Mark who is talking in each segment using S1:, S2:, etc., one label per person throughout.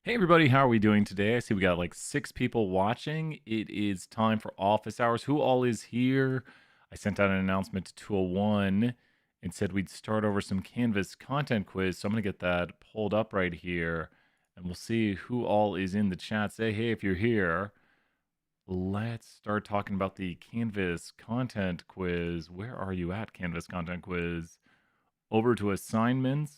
S1: Hey everybody, how are we doing today? I see we got like 6 people watching. It is time for office hours. Who all is here? I sent out an announcement to 201 and said we'd start over some Canvas content quiz. So I'm going to get that pulled up right here and we'll see who all is in the chat. Say hey if you're here. Let's start talking about the Canvas content quiz. Where are you at, Canvas content quiz? Over to assignments.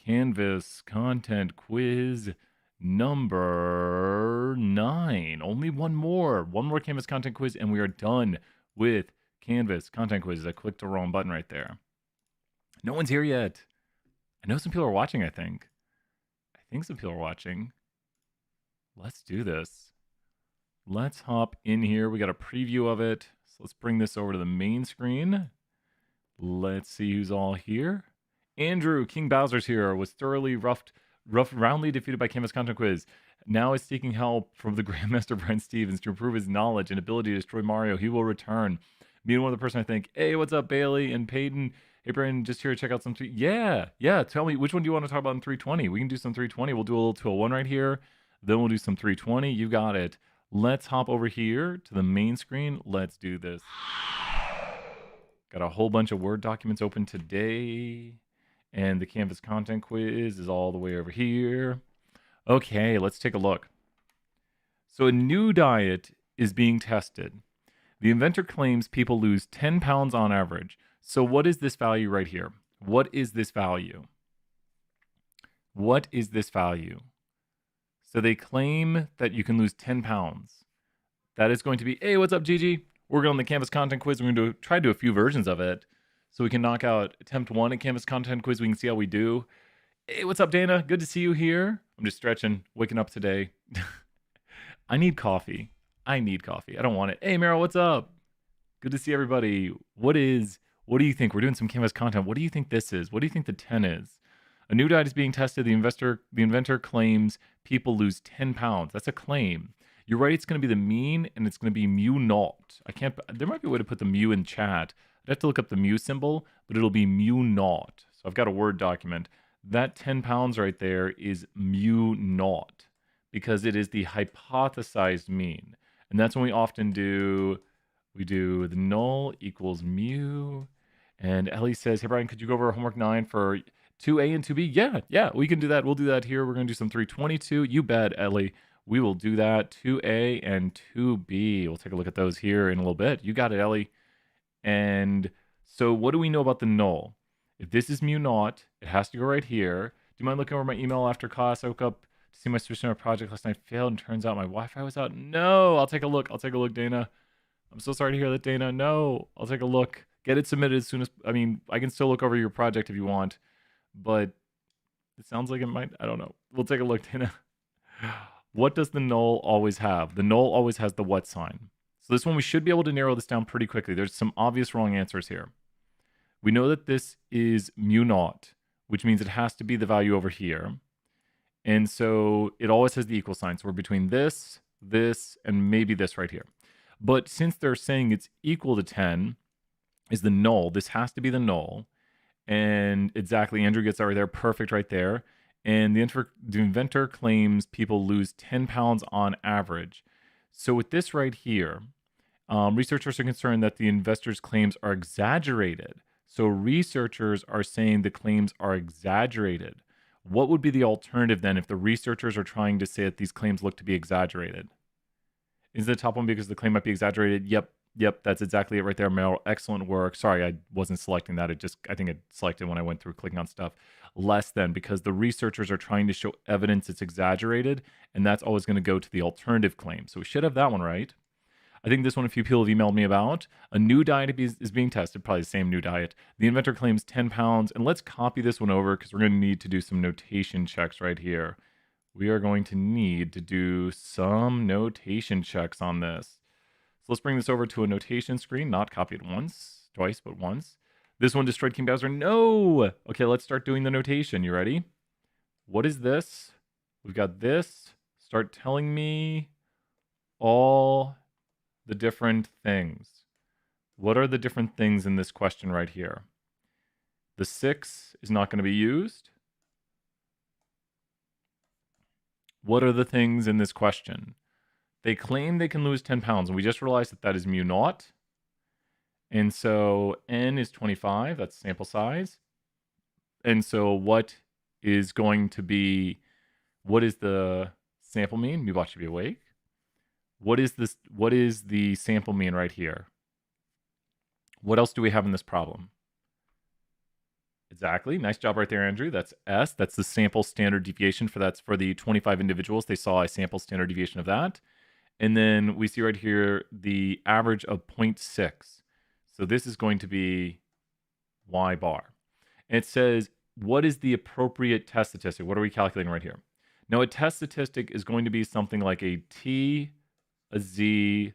S1: Canvas content quiz number 9. Only one more. One more Canvas content quiz, and we are done with Canvas content quizzes. I clicked the wrong button right there. No one's here yet. I know some people are watching, I think. Some people are watching. Let's do this. Let's hop in here. We got a preview of it. So let's bring this over to the main screen. Let's see who's all here. Andrew, King Bowser's here, was thoroughly roundly defeated by Canvas Content Quiz. Now is seeking help from the Grandmaster Brent Stevens to improve his knowledge and ability to destroy Mario. He will return. Me and one other person, I think. Hey, what's up, Bailey and Peyton? Hey, Brandon, just here to check out some. Yeah. Tell me, which one do you want to talk about in 320? We can do some 320. We'll do a little 201 right here. Then we'll do some 320. You got it. Let's hop over here to the main screen. Let's do this. Got a whole bunch of Word documents open today. And the Canvas content quiz is all the way over here. Okay, let's take a look. So a new diet is being tested. The inventor claims people lose 10 pounds on average. So what is this value right here? What is this value? What is this value? So they claim that you can lose 10 pounds. That is going to be, hey, what's up, Gigi? We're going on the Canvas content quiz. We're going to try to do a few versions of it. So we can knock out attempt 1 at Canvas content quiz. We can see how we do. Hey, what's up, Dana? Good to see you here. I'm just stretching, waking up today. I need coffee. I don't want it. Hey, Meryl, what's up? Good to see everybody. What do you think? We're doing some Canvas content. What do you think this is? What do you think the 10 is? A new diet is being tested. The inventor claims people lose 10 pounds. That's a claim. You're right. It's going to be the mean, and it's going to be mu naught. There might be a way to put the mu in chat. I'd have to look up the mu symbol, but it'll be mu naught. So I've got a Word document. That 10 pounds right there is mu naught because it is the hypothesized mean. And that's when we often do, we do the null equals mu. And Ellie says, hey, Brian, could you go over homework 9 for 2A and 2B? Yeah, we can do that. We'll do that here. We're going to do some 322. You bet, Ellie. We will do that. 2A and 2B. We'll take a look at those here in a little bit. You got it, Ellie. And so what do we know about the null? If this is mu naught, it has to go right here. Do you mind looking over my email after class? I woke up to see my solution project last night failed, and turns out my Wi-Fi was out. No, I'll take a look, Dana. I'm so sorry to hear that, Dana. No, I'll take a look. Get it submitted as soon as, I can still look over your project if you want, but it sounds like it might, I don't know. We'll take a look, Dana. What does the null always have? The null always has the what sign. So this one, we should be able to narrow this down pretty quickly. There's some obvious wrong answers here. We know that this is mu naught, which means it has to be the value over here. And so it always has the equal sign. So we're between this, and maybe this right here. But since they're saying it's equal to 10 is the null, this has to be the null. And exactly, Andrew gets that right there. Perfect right there. And the inventor claims people lose 10 pounds on average. So with this right here, researchers are concerned that the investor's claims are exaggerated. So researchers are saying the claims are exaggerated. What would be the alternative then if the researchers are trying to say that these claims look to be exaggerated? Is the top one because the claim might be exaggerated? Yep, that's exactly it right there, Meryl. Excellent work. Sorry, I wasn't selecting that. I think it selected when I went through clicking on stuff. Less than, because the researchers are trying to show evidence it's exaggerated, and that's always going to go to the alternative claim. So we should have that one right. I think this one a few people have emailed me about. A new diet is being tested, probably the same new diet. The inventor claims 10 pounds, and let's copy this one over because we're going to need to do some notation checks right here. We are going to need to do some notation checks on this. So let's bring this over to a notation screen, not copy it twice, but once. This one destroyed King Bowser. No! Okay, let's start doing the notation. You ready? What is this? We've got this. Start telling me all the different things. What are the different things in this question right here? The 6 is not going to be used. what are the things in this question? They claim they can lose 10 pounds, and we just realized that that is mu naught. And so n is 25, that's sample size. And so what is going to be, what is the sample mean? Mubot should be awake. What is this? What is the sample mean right here? What else do we have in this problem? Exactly. Nice job right there, Andrew. That's S. That's the sample standard deviation for that's for the 25 individuals. They saw a sample standard deviation of that. And then we see right here the average of 0.6. So this is going to be Y bar. And it says, what is the appropriate test statistic? What are we calculating right here? Now, a test statistic is going to be something like a T, a Z,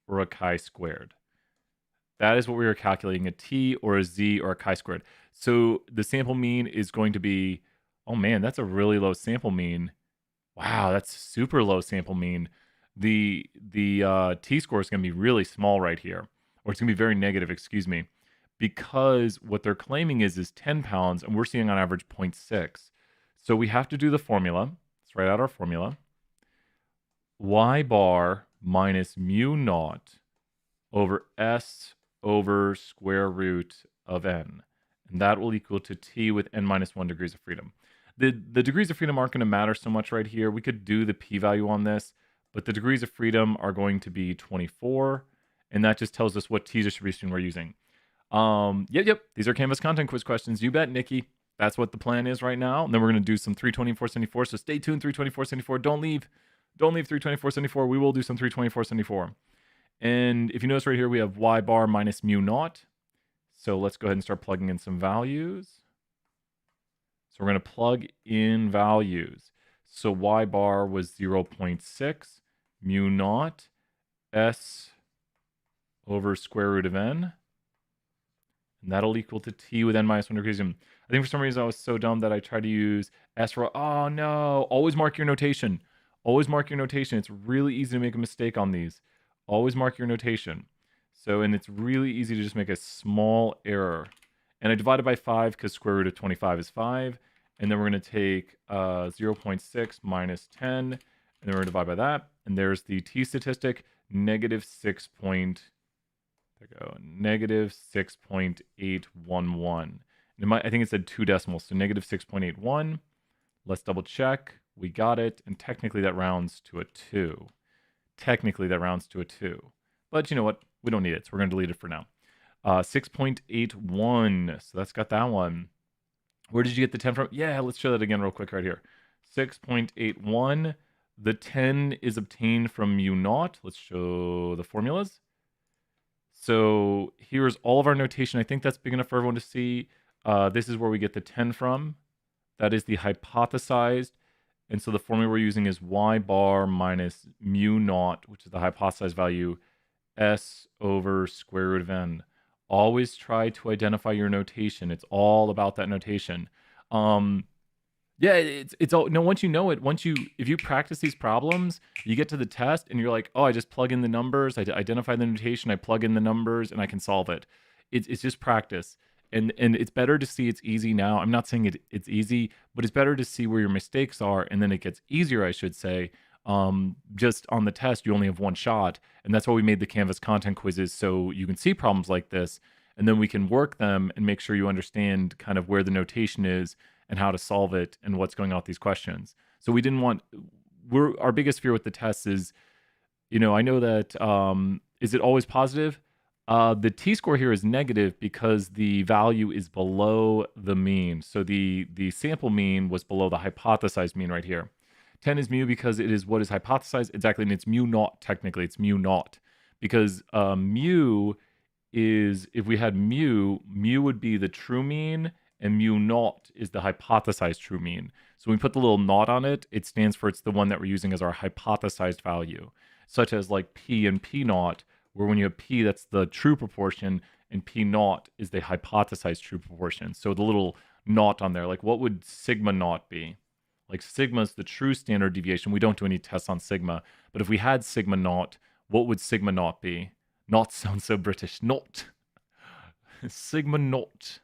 S1: or a chi-squared. That is what we are calculating, a T or a Z or a chi-squared. So the sample mean is going to be, oh man, that's a really low sample mean. Wow, that's super low sample mean. The T-score is going to be really small right here, or it's going to be very negative, excuse me, because what they're claiming is 10 pounds, and we're seeing on average 0.6. So we have to do the formula. Let's write out our formula. Y bar minus mu naught over S over square root of n. And that will equal to T with n minus 1 degrees of freedom. The degrees of freedom aren't going to matter so much right here. We could do the p-value on this, but the degrees of freedom are going to be 24, and that just tells us what t-distribution we're using. Yep. These are Canvas content quiz questions. You bet, Nikki. That's what the plan is right now. And then we're going to do some 324.74. So stay tuned, 324.74. Don't leave 324.74. We will do some 324.74. And if you notice right here, we have Y bar minus mu naught. So let's go ahead and start plugging in some values. So we're going to plug in values. So Y bar was 0.6, mu naught, S over square root of n. And that'll equal to T with n minus 1 degrees. And I think for some reason I was so dumb that I tried to use S for, oh no, always mark your notation. Always mark your notation. It's really easy to make a mistake on these. Always mark your notation. So, and it's really easy to just make a small error. And I divided by 5 because square root of 25 is 5. And then we're going to take 0.6 minus 10. And then we're going to divide by that. And there's the T statistic, negative 6.811. I think it said 2 decimals, so negative 6.81. Let's double check. We got it. And technically that rounds to a 2. But you know what? We don't need it, so we're going to delete it for now. 6.81. So that's got that one. Where did you get the 10 from? Yeah, let's show that again real quick right here. 6.81. The 10 is obtained from mu naught. Let's show the formulas. So here's all of our notation. I think that's big enough for everyone to see. This is where we get the 10 from. That is the hypothesized. And so the formula we're using is Y bar minus mu naught, which is the hypothesized value, S over square root of n. Always try to identify your notation. It's all about that notation. Yeah, it's all, no, once you know it, if you practice these problems, you get to the test and you're like, oh, I just plug in the numbers, I identify the notation, I plug in the numbers, and I can solve it. It's just practice. And it's better to see it's easy now. I'm not saying it's easy, but it's better to see where your mistakes are, and then it gets easier, I should say. Just on the test, you only have one shot, and that's why we made the Canvas content quizzes, so you can see problems like this, and then we can work them and make sure you understand kind of where the notation is and how to solve it and what's going on with these questions. So we didn't want, our biggest fear with the tests is, I know that, is it always positive? The t-score here is negative because the value is below the mean. So the sample mean was below the hypothesized mean right here. 10 is mu because it is what is hypothesized. Exactly, and it's mu naught technically. It's mu naught. Because mu is, if we had mu would be the true mean, and mu naught is the hypothesized true mean. So when we put the little naught on it, it stands for it's the one that we're using as our hypothesized value. Such as like p and p naught, where when you have p, that's the true proportion, and p naught is the hypothesized true proportion. So the little naught on there, like what would sigma naught be? Like sigma is the true standard deviation. We don't do any tests on sigma, but if we had sigma naught, what would sigma naught be? Naught sounds so British. Naught. Sigma naught.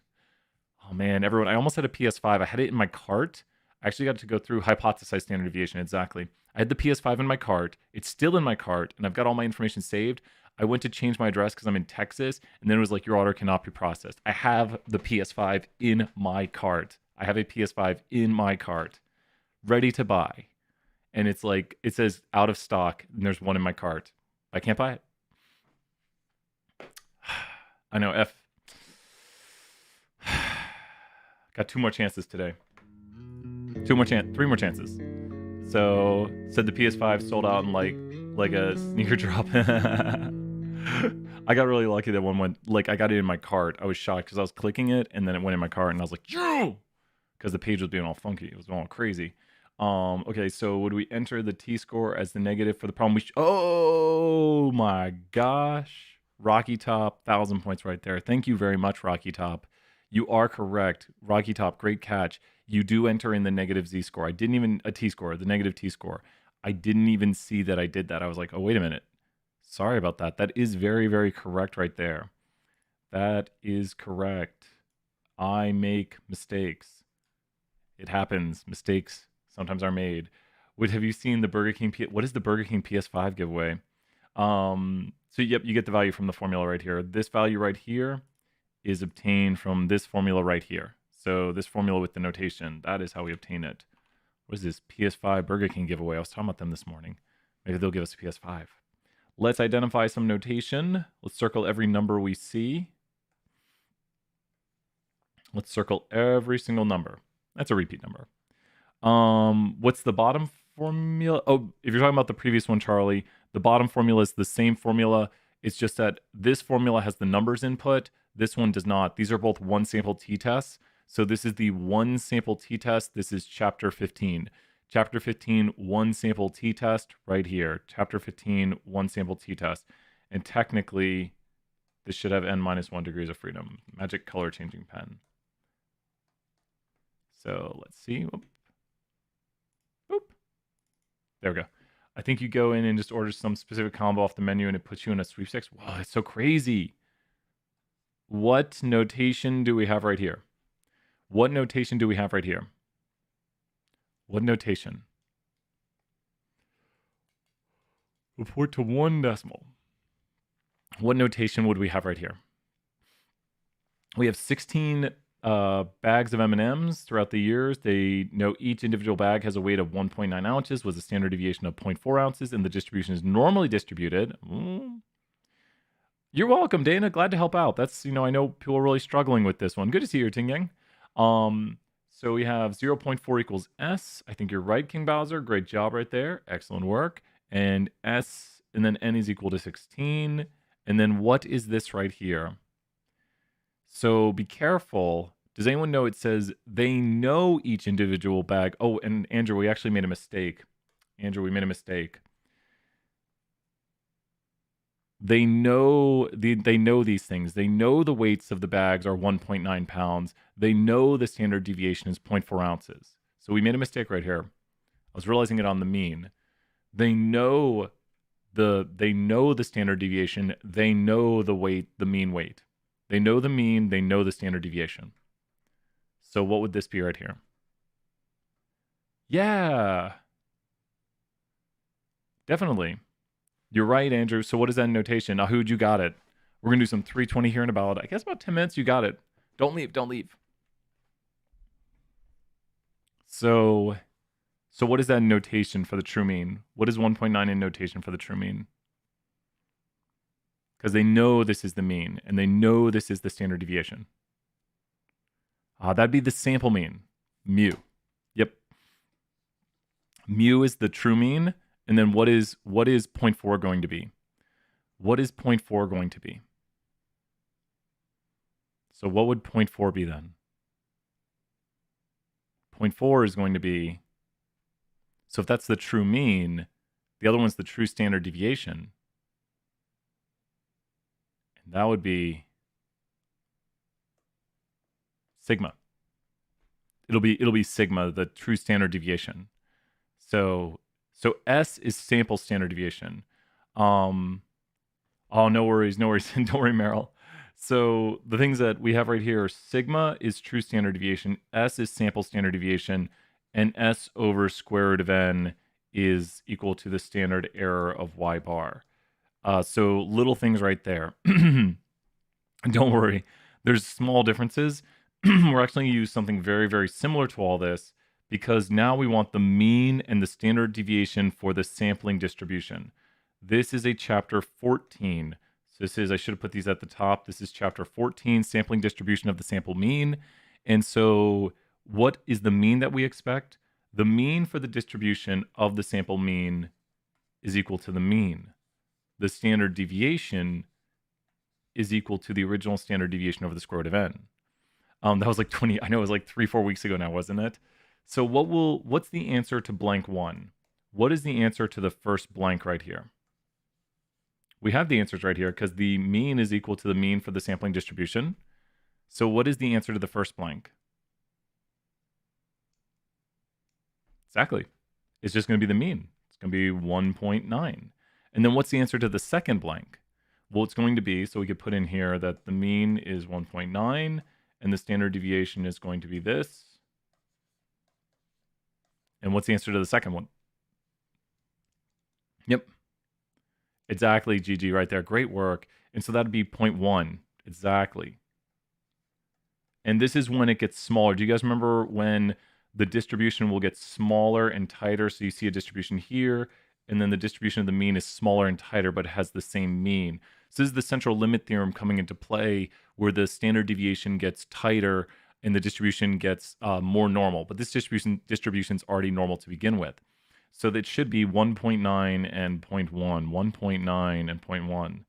S1: Oh man, everyone, I almost had a PS5. I had it in my cart. I actually got to go through hypothesized standard deviation. Exactly. I had the PS5 in my cart. It's still in my cart, and I've got all my information saved. I went to change my address because I'm in Texas, and then it was like, your order cannot be processed. I have the PS5 in my cart. I have a PS5 in my cart, ready to buy. And it's like, it says out of stock, and there's one in my cart. I can't buy it. I know, got 2 more chances today. 3 more chances. So said the PS5 sold out in like a sneaker drop. I got really lucky that one went, like, I got it in my cart. I was shocked because I was clicking it and then it went in my cart and I was like, yo, because the page was being all funky. It was all crazy. Okay, so would we enter the t-score as the negative for the problem? Oh my gosh. Rocky Top, 1,000 points right there. Thank you very much, Rocky Top. You are correct. Rocky Top, great catch. You do enter in the negative z-score. I didn't even, a t-score, the negative t-score. I didn't even see that I did that. I was like, oh, wait a minute. Sorry about that. That is very, very correct right there. That is correct. I make mistakes. It happens. Mistakes sometimes are made. Have you seen the Burger King? What is the Burger King PS5 giveaway? So yep, you get the value from the formula right here. This value right here is obtained from this formula right here. So this formula with the notation, that is how we obtain it. What is this? PS5 Burger King giveaway. I was talking about them this morning. Maybe they'll give us a PS5. Let's identify some notation. Let's circle every number we see. Let's circle every single number. That's a repeat number. What's the bottom formula? Oh, if you're talking about the previous one, Charlie, the bottom formula is the same formula. It's just that this formula has the numbers input. This one does not. These are both one sample t-tests. So this is the one sample t-test. This is chapter 15. Chapter 15, one sample t-test right here. Chapter 15, one sample t-test. And technically, this should have n-1 degrees of freedom. Magic color changing pen. So let's see. Whoop. Whoop. There we go. I think you go in and just order some specific combo off the menu and it puts you in a sweepstakes. Wow, it's so crazy. What notation do we have right here? What notation do we have right here? What notation? Report to 1 decimal. What notation would we have right here? We have 16 bags of M&Ms throughout the years. They know each individual bag has a weight of 1.9 ounces with a standard deviation of 0.4 ounces, and the distribution is normally distributed. You're welcome, Dana. Glad to help out. That's, I know people are really struggling with this one. Good to see you, Ting Yang. So we have 0.4 equals S. I think you're right, King Bowser. Great job right there. Excellent work. And S, and then N is equal to 16. And then what is this right here? So be careful. Does anyone know it says they know each individual bag? Oh, and Andrew, we actually made a mistake. Andrew, we made a mistake. They know these things. They know the weights of the bags are 1.9 pounds. They know the standard deviation is 0.4 ounces. So we made a mistake right here. I was realizing it on the mean. They know the standard deviation. They know the weight, the mean weight. They know the mean. They know the standard deviation. So what would this be right here? Yeah. Definitely. You're right, Andrew. So what is that notation? Now, you got it. We're going to do some 320 here in about, I guess, about 10 minutes. You got it. Don't leave. Don't leave. So what is that notation for the true mean? What is 1.9 in notation for the true mean? Because they know this is the mean, and they know this is the standard deviation. That'd be the sample mean, mu. Yep. Mu is the true mean. And then what is 0.4 going to be? What is 0.4 going to be? So what would 0.4 be then? 0.4 is going to be, so if that's the true mean, the other one's the true standard deviation. And that would be sigma. It'll be sigma, the true standard deviation. So S is sample standard deviation. Oh, no worries. Don't worry, Meryl. So the things that we have right here are sigma is true standard deviation, S is sample standard deviation, and S over square root of n is equal to the standard error of y bar. So little things right there. Don't worry, there's small differences. We're actually going to use something very, very similar to all this because now we want the mean and the standard deviation for the sampling distribution. This is a chapter 14. So this is, I should have put these at the top. This is chapter 14, sampling distribution of the sample mean. And so what is the mean that we expect? The mean for the distribution of the sample mean is equal to the mean. The standard deviation is equal to the original standard deviation over the square root of n. That was like 20, I know it was like 3-4 weeks ago now, wasn't it? So what's the answer to blank 1? What is the answer to the first blank right here? We have the answers right here because the mean is equal to the mean for the sampling distribution. So what is the answer to the first blank? Exactly. It's just going to be the mean. It's going to be 1.9. And then what's the answer to the second blank? Well, it's going to be, so we could put in here that the mean is 1.9 and the standard deviation is going to be this. And what's the answer to the second one? Yep. Exactly, GG, right there. Great work. And so that'd be 0.1. Exactly. And this is when it gets smaller. Do you guys remember when the distribution will get smaller and tighter? So you see a distribution here, and then the distribution of the mean is smaller and tighter, but it has the same mean. So this is the central limit theorem coming into play where the standard deviation gets tighter and the distribution gets more normal. But this distribution's already normal to begin with. So that should be 1.9 and 0.1, 1.9 and 0.1.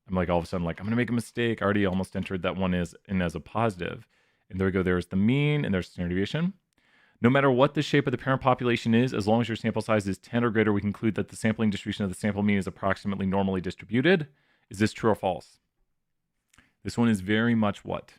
S1: I'm like all of a sudden like, I'm going to make a mistake. I already almost entered that one as a positive. And there we go. There's the mean and there's standard deviation. No matter what the shape of the parent population is, as long as your sample size is 10 or greater, we conclude that the sampling distribution of the sample mean is approximately normally distributed. Is this true or false? This one is very much what?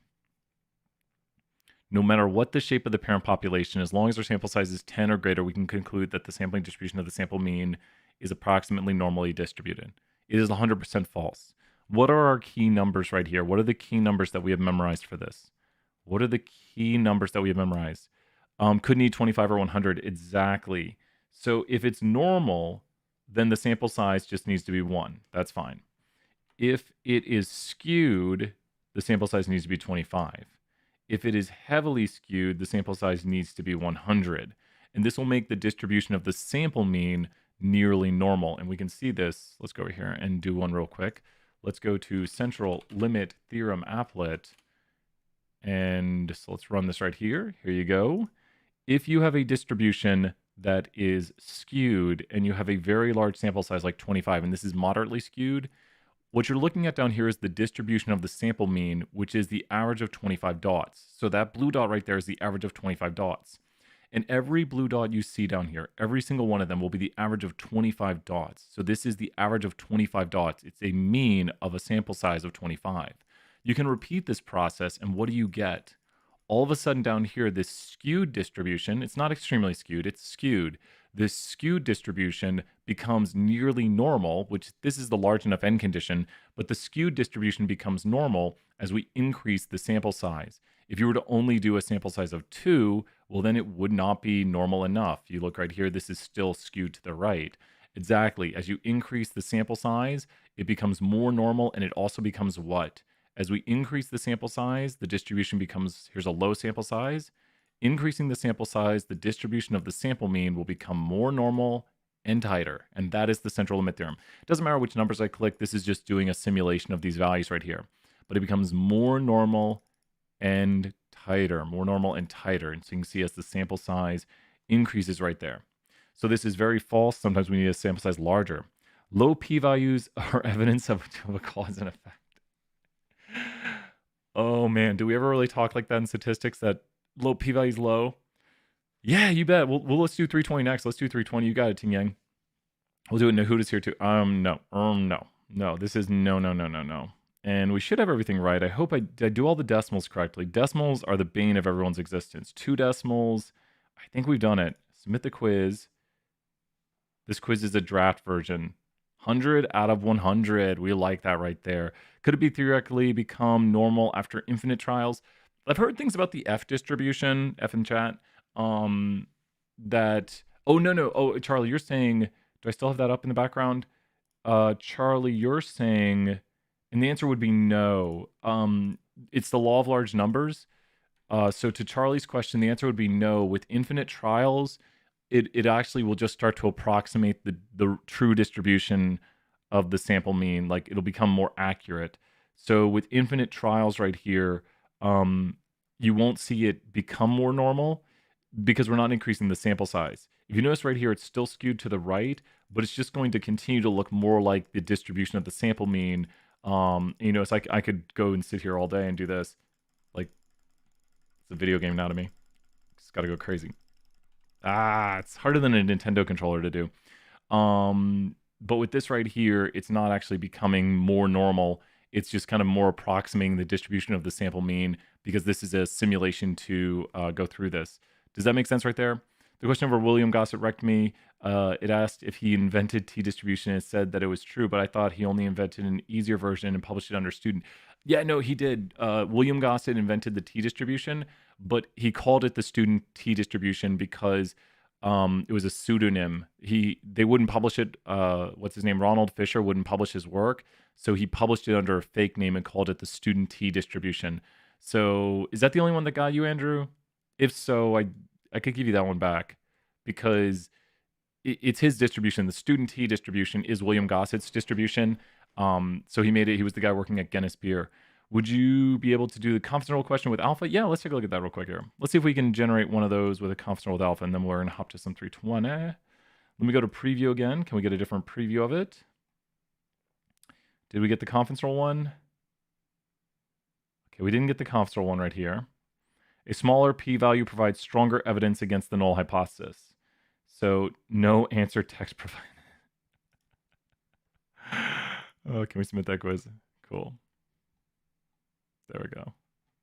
S1: No matter what the shape of the parent population, as long as our sample size is 10 or greater, we can conclude that the sampling distribution of the sample mean is approximately normally distributed. It is 100% false. What are our key numbers right here? What are the key numbers that we have memorized for this? What are the key numbers that we have memorized? Could need 25 or 100. Exactly. So if it's normal, then the sample size just needs to be 1. That's fine. If it is skewed, the sample size needs to be 25. If it is heavily skewed, the sample size needs to be 100. And this will make the distribution of the sample mean nearly normal. And we can see this. Let's go over here and do one real quick. Let's go to central limit theorem applet. And so let's run this right here. Here you go. If you have a distribution that is skewed and you have a very large sample size like 25, and this is moderately skewed, what you're looking at down here is the distribution of the sample mean, which is the average of 25 dots. So that blue dot right there is the average of 25 dots. And every blue dot you see down here, every single one of them will be the average of 25 dots. So this is the average of 25 dots. It's a mean of a sample size of 25. You can repeat this process, and what do you get? All of a sudden down here, this skewed distribution, it's not extremely skewed, it's skewed. This skewed distribution becomes nearly normal, which this is the large enough n condition, but the skewed distribution becomes normal as we increase the sample size. If you were to only do a sample size of 2, well, then it would not be normal enough. You look right here, this is still skewed to the right. Exactly. As you increase the sample size, it becomes more normal, and it also becomes what? As we increase the sample size, the distribution becomes, here's a low sample size. Increasing the sample size, the distribution of the sample mean will become more normal and tighter. And that is the central limit theorem. It doesn't matter which numbers I click. This is just doing a simulation of these values right here. But it becomes more normal and tighter, more normal and tighter. And so you can see as the sample size increases right there. So this is very false. Sometimes we need a sample size larger. Low p-values are evidence of a cause and effect. Oh man, do we ever really talk like that in statistics, that low p-value is low? Yeah, you bet. Well, let's do 320 next. Let's do 320. You got it, Ting Yang. We'll do it. Nahuda's here too. No. This is no. And we should have everything right. I hope I do all the decimals correctly. Decimals are the bane of everyone's existence. 2 decimals. I think we've done it. Submit the quiz. This quiz is a draft version. 100 out of 100. We like that right there. Could it be theoretically become normal after infinite trials? I've heard things about the F distribution, F in chat. that, oh, no. Oh, Charlie, you're saying, do I still have that up in the background? Charlie, you're saying, and the answer would be no. It's the law of large numbers. So to Charlie's question, the answer would be no. With infinite trials, it actually will just start to approximate the true distribution of the sample mean. Like it'll become more accurate. So with infinite trials right here, you won't see it become more normal because we're not increasing the sample size. If you notice right here, it's still skewed to the right, but it's just going to continue to look more like the distribution of the sample mean. You know, it's like I could go and sit here all day and do this. Like it's a video game now to me. Just got to go crazy. It's harder than a Nintendo controller to do. But with this right here, it's not actually becoming more normal. It's just kind of more approximating the distribution of the sample mean because this is a simulation to go through this. Does that make sense right there? The question over William Gossett wrecked me. It asked if he invented t-distribution and said that it was true, but I thought he only invented an easier version and published it under student. Yeah, no, he did. William Gossett invented the t-distribution, but he called it the student t-distribution because it was a pseudonym. They wouldn't publish it. What's his name? Ronald Fisher wouldn't publish his work, so he published it under a fake name and called it the student t-distribution. So is that the only one that got you, Andrew? If so, I could give you that one back because it's his distribution. The student T distribution is William Gossett's distribution. So he made it. He was the guy working at Guinness Beer. Would you be able to do the confidence interval question with alpha? Yeah, let's take a look at that real quick here. Let's see if we can generate one of those with a confidence interval with alpha, and then we're going to hop to some 320. Let me go to preview again. Can we get a different preview of it? Did we get the confidence interval one? Okay, we didn't get the confidence interval one right here. A smaller p-value provides stronger evidence against the null hypothesis. So no answer text provided. Oh, can we submit that quiz? Cool. There we go.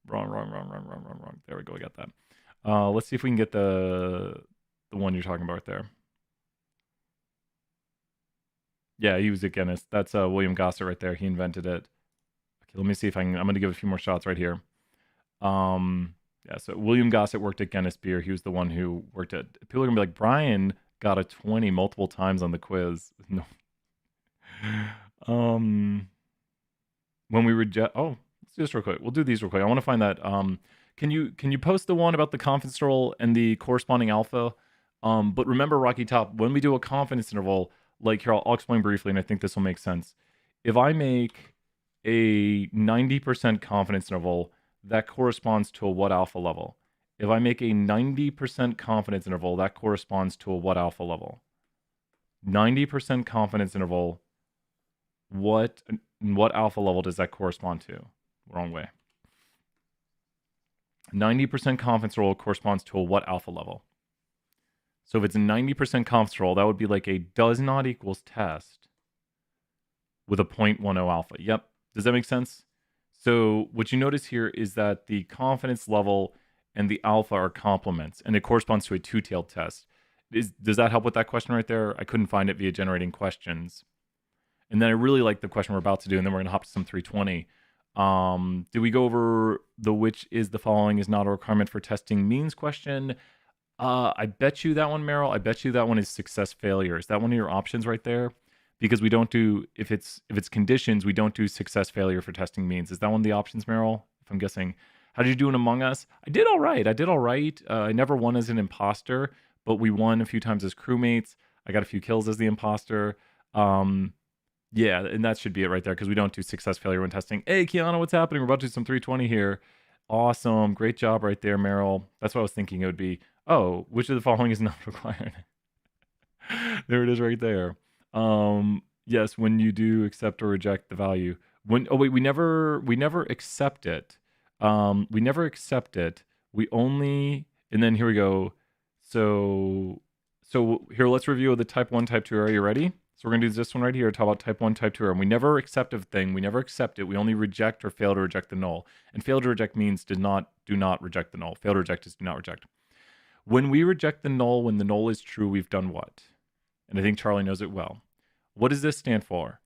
S1: Wrong. There we go. We got that. Let's see if we can get the one you're talking about there. Yeah, he was at Guinness. That's William Gossett right there. He invented it. Okay, let me see if I can. I'm going to give a few more shots right here. Yeah, so William Gossett worked at Guinness Beer. He was the one who worked at. People are gonna be like, Brian got a 20 multiple times on the quiz. No. When we reject. Oh, let's do this real quick. We'll do these real quick. I want to find that. Can you post the one about the confidence interval and the corresponding alpha? But remember, Rocky Top, when we do a confidence interval, like here, I'll explain briefly, and I think this will make sense. If I make a 90% confidence interval, that corresponds to a what alpha level? If I make a 90% confidence interval, that corresponds to a what alpha level? 90% confidence interval, what alpha level does that correspond to? Wrong way. 90% confidence interval corresponds to a what alpha level? So if it's a 90% confidence interval, that would be like a does not equals test with a 0.10 alpha. Yep. Does that make sense? So what you notice here is that the confidence level and the alpha are complements, and it corresponds to a two-tailed test. Does that help with that question right there? I couldn't find it via generating questions. And then I really like the question we're about to do, and then we're going to hop to some 320. Did we go over the which is the following is not a requirement for testing means question? I bet you that one, Meryl. I bet you that one is success failure. Is that one of your options right there? Because we don't do, if it's conditions, we don't do success failure for testing means. Is that one of the options, Meryl? If I'm guessing. How did you do in Among Us? I did all right. I never won as an imposter, but we won a few times as crewmates. I got a few kills as the imposter. Yeah, and that should be it right there because we don't do success failure when testing. Hey, Kiana, what's happening? We're about to do some 320 here. Awesome. Great job right there, Meryl. That's what I was thinking it would be. Oh, which of the following is not required? There it is right there. Yes, when you do accept or reject the value. We never accept it. We never accept it. We only, and then here we go. So here, let's review the type 1, type 2 error. Are you ready? So we're going to do this one right here, talk about type 1, type 2 error. And we never accept a thing. We never accept it. We only reject or fail to reject the null. And fail to reject means do not reject the null. Fail to reject is do not reject. When we reject the null, when the null is true, we've done what? And I think Charlie knows it well. What does this stand for?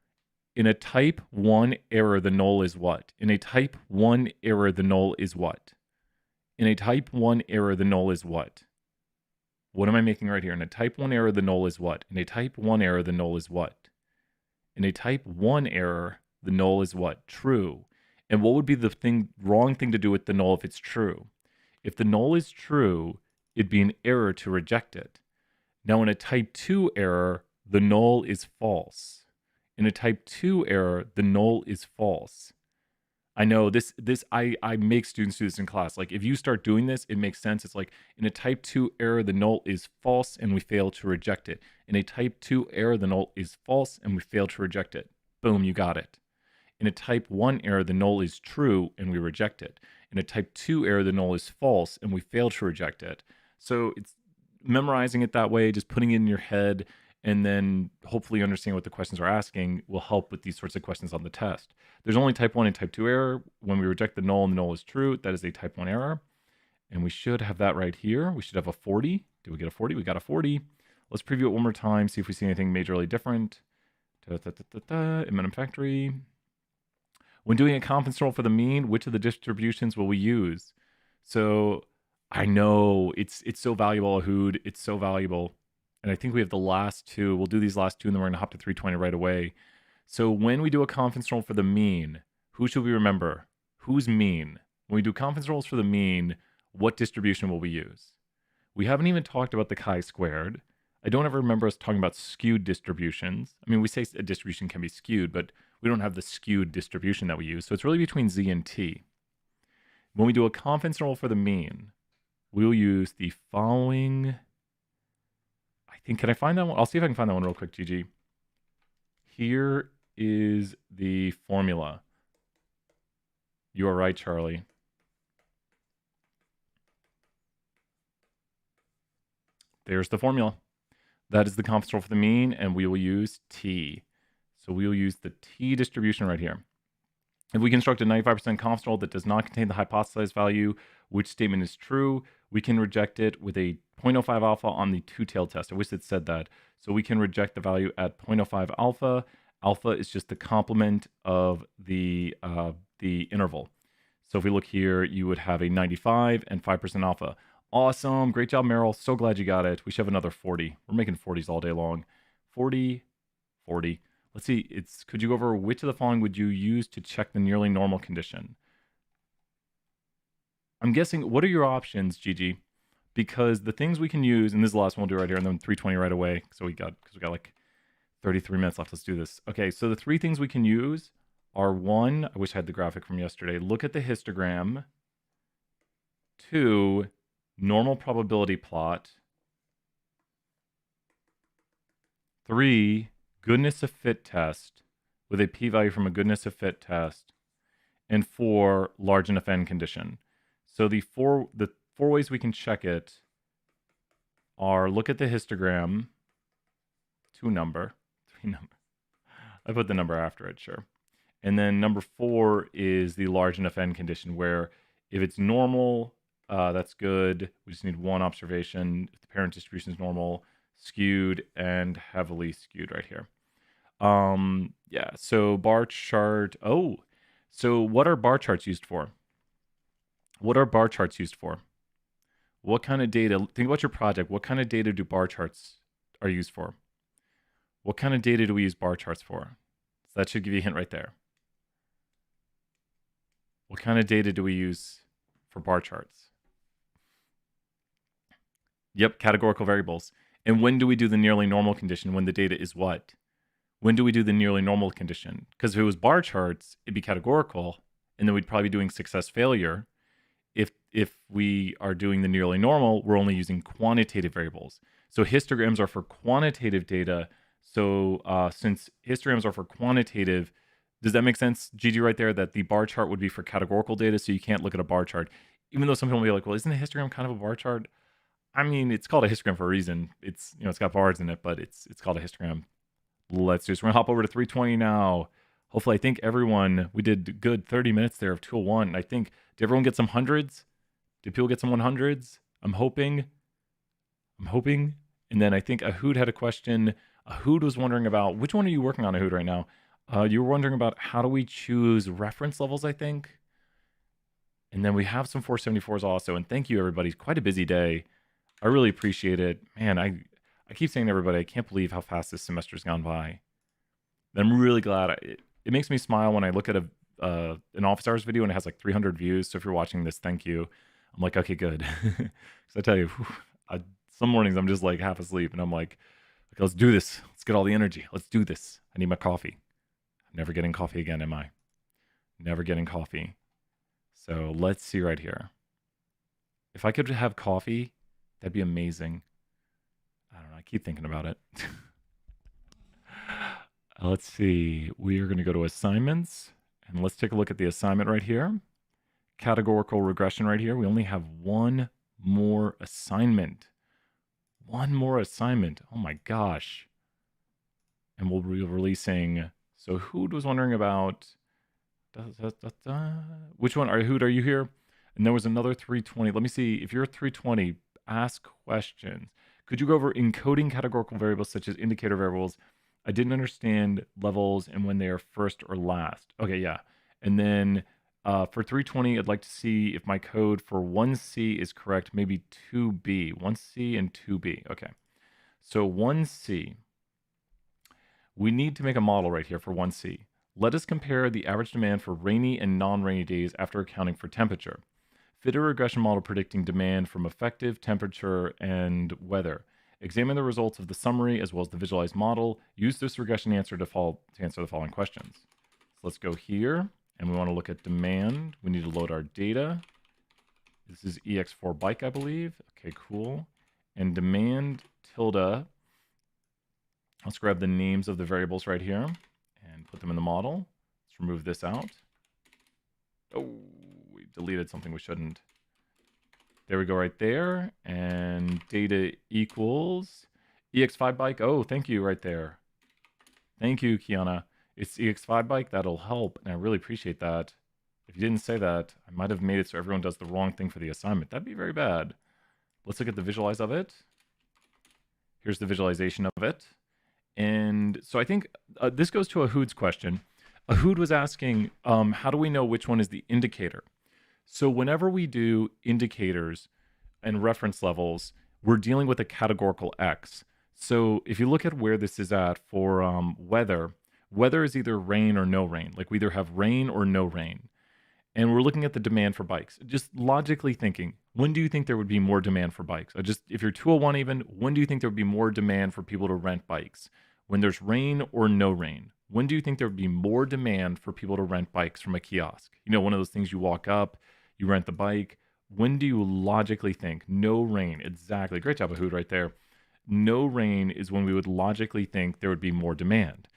S1: In a type 1 error, the null is what? In a type 1 error, the null is what? In a type 1 error, the null is what? What am I making right here? In a type 1 error, the null is what? In a type 1 error, the null is what? In a type 1 error, the null is what? True. And what would be the wrong thing to do with the null if it's true? If the null is true, it'd be an error to reject it. Now, in a type 2 error, the null is false. In a type 2 error, the null is false. I know I make students do this in class. Like, if you start doing this, it makes sense. It's like, in a type 2 error, the null is false and we fail to reject it. In a type 2 error, the null is false and we fail to reject it. Boom, you got it. In a type 1 error, the null is true and we reject it. In a type 2 error, the null is false and we fail to reject it. So it's memorizing it that way, just putting it in your head, and then hopefully understanding what the questions are asking will help with these sorts of questions on the test. There's only type 1 and type 2 error. When we reject the null and the null is true, that is a type 1 error. And we should have that right here. We should have a 40. Did we get a 40? We got a 40. Let's preview it one more time, see if we see anything majorly different. M&M factory. When doing a confidence interval for the mean, which of the distributions will we use? So I know it's so valuable, Ahood. It's so valuable. And I think we have the last two. We'll do these last two, and then we're going to hop to 320 right away. So when we do a confidence interval for the mean, who should we remember? Who's mean? When we do confidence intervals for the mean, what distribution will we use? We haven't even talked about the chi-squared. I don't ever remember us talking about skewed distributions. I mean, we say a distribution can be skewed, but we don't have the skewed distribution that we use. So it's really between z and t. When we do a confidence interval for the mean, we'll use the following. Can I find that one? I'll see if I can find that one real quick, Gigi. Here is the formula. You are right, Charlie. There's the formula. That is the confidence interval for the mean, and we will use t. So we will use the t distribution right here. If we construct a 95% confidence interval that does not contain the hypothesized value, which statement is true, we can reject it with a 0.05 alpha on the two-tailed test. I wish it said that. So we can reject the value at 0.05 alpha. Alpha is just the complement of the interval. So if we look here, you would have a 95 and 5% alpha. Awesome. Great job, Meryl. So glad you got it. We should have another 40. We're making 40s all day long. 40, 40. Let's see. Could you go over which of the following would you use to check the nearly normal condition? I'm guessing, what are your options, Gigi? Because the things we can use, and this is the last one we'll do right here, and then 320 right away. So we got like 33 minutes left. Let's do this. Okay, so the three things we can use are: one, I wish I had the graphic from yesterday. Look at the histogram. Two, normal probability plot. Three, goodness of fit test with a p-value from a goodness of fit test. And four, large enough n condition. So the four ways we can check it are: look at the histogram, three number. I put the number after it, sure. And then number four is the large enough n condition, where if it's normal, that's good. We just need one observation. If the parent distribution is normal, skewed, and heavily skewed right here. Yeah, so bar chart. Oh, so what are bar charts used for? What are bar charts used for? What kind of data? Think about your project. What kind of data do bar charts are used for? What kind of data do we use bar charts for? So that should give you a hint right there. What kind of data do we use for bar charts? Yep, categorical variables. And when do we do the nearly normal condition? When the data is what? When do we do the nearly normal condition? Because if it was bar charts, it'd be categorical, and then we'd probably be doing success failure. If we are doing the nearly normal, we're only using quantitative variables. So histograms are for quantitative data. So since histograms are for quantitative, does that make sense, Gigi, right there, that the bar chart would be for categorical data, so you can't look at a bar chart? Even though some people will be like, well, isn't a histogram kind of a bar chart? I mean, it's called a histogram for a reason. It's got bars in it, but it's called a histogram. Let's do this. We're gonna hop over to 320 now. Hopefully, I think everyone, we did good 30 minutes there of 201. I think, did everyone get some hundreds? Did people get some 100s? I'm hoping. And then I think Ahood had a question. Ahood was wondering about, which one are you working on, Ahood, right now? You were wondering about how do we choose reference levels, I think. And then we have some 474s also. And thank you, everybody. Quite a busy day. I really appreciate it. Man, I keep saying to everybody, I can't believe how fast this semester's gone by. And I'm really glad. It makes me smile when I look at an office hours video and it has like 300 views. So if you're watching this, thank you. I'm like, okay, good. Because I tell you, some mornings I'm just like half asleep and I'm like, okay, let's do this. Let's get all the energy. Let's do this. I need my coffee. I'm never getting coffee again, am I? Never getting coffee. So let's see right here. If I could have coffee, that'd be amazing. I don't know. I keep thinking about it. Let's see. We are going to go to assignments and let's take a look at the assignment right here. Categorical regression right here. We only have one more assignment. One more assignment. Oh my gosh. And we'll be releasing. So Hood was wondering about. Which one? Hood, are you here? And there was another 320. Let me see. If you're 320, ask questions. Could you go over encoding categorical variables such as indicator variables? I didn't understand levels and when they are first or last. Okay, yeah. And then for 320, I'd like to see if my code for 1C is correct, maybe 2B. 1C and 2B. Okay. So 1C, we need to make a model right here for 1C. Let us compare the average demand for rainy and non-rainy days after accounting for temperature. Fit a regression model predicting demand from effective temperature and weather. Examine the results of the summary as well as the visualized model. Use this regression answer to answer the following questions. So let's go here, and we want to look at demand. We need to load our data. This is EX4 bike, I believe. Okay, cool. And demand tilde. Let's grab the names of the variables right here and put them in the model. Let's remove this out. Oh, we deleted something we shouldn't. There we go right there. And data equals EX5 bike. Oh, thank you right there. Thank you, Kiana. It's EX5 bike. That'll help. And I really appreciate that. If you didn't say that, I might have made it so everyone does the wrong thing for the assignment. That'd be very bad. Let's look at the visualize of it. Here's the visualization of it. And so I think this goes to Ahood's question. Ahood was asking, how do we know which one is the indicator? So whenever we do indicators and reference levels, we're dealing with a categorical X. So if you look at where this is at for weather, weather is either rain or no rain. Like we either have rain or no rain. And we're looking at the demand for bikes. Just logically thinking, when do you think there would be more demand for bikes? If you're 201 even, when do you think there would be more demand for people to rent bikes? When there's rain or no rain? When do you think there would be more demand for people to rent bikes from a kiosk? You know, one of those things you walk up, you rent the bike. When do you logically think? No rain. Exactly. Great job, Ahood, right there. No rain is when we would logically think there would be more demand.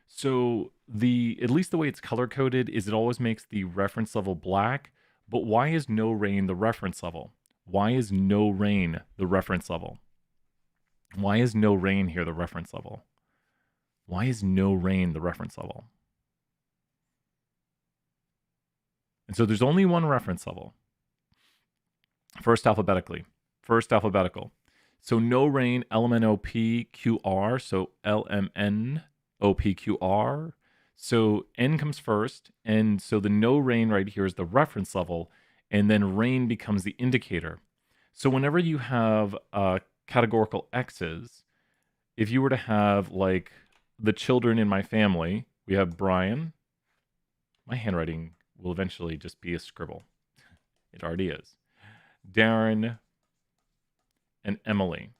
S1: So at least the way it's color coded is it always makes the reference level black. But why is no rain the reference level? Why is no rain the reference level? Why is no rain here the reference level? Why is no rain the reference level? And so there's only one reference level. First alphabetically. First alphabetical. So no rain, LMNOPQR. So LMNOPQR. So N comes first. And so the no rain right here is the reference level. And then rain becomes the indicator. So whenever you have categorical X's, if you were to have like the children in my family, we have Brian. My handwriting will eventually just be a scribble. It already is. Darren and Emily.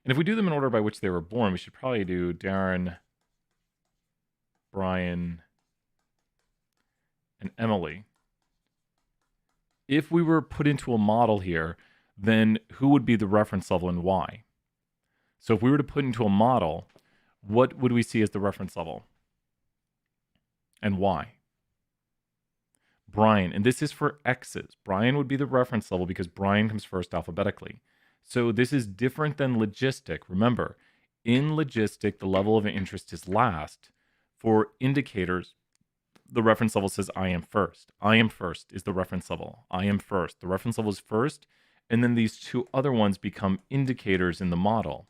S1: And if we do them in order by which they were born, we should probably do Darren, Brian, and Emily. If we were put into a model here, then who would be the reference level and why? So if we were to put into a model, what would we see as the reference level? And why? Brian, and this is for X's. Brian would be the reference level because Brian comes first alphabetically. So this is different than logistic. Remember, in logistic, the level of interest is last. For indicators, the reference level says I am first. I am first is the reference level. I am first. The reference level is first, and then these two other ones become indicators in the model.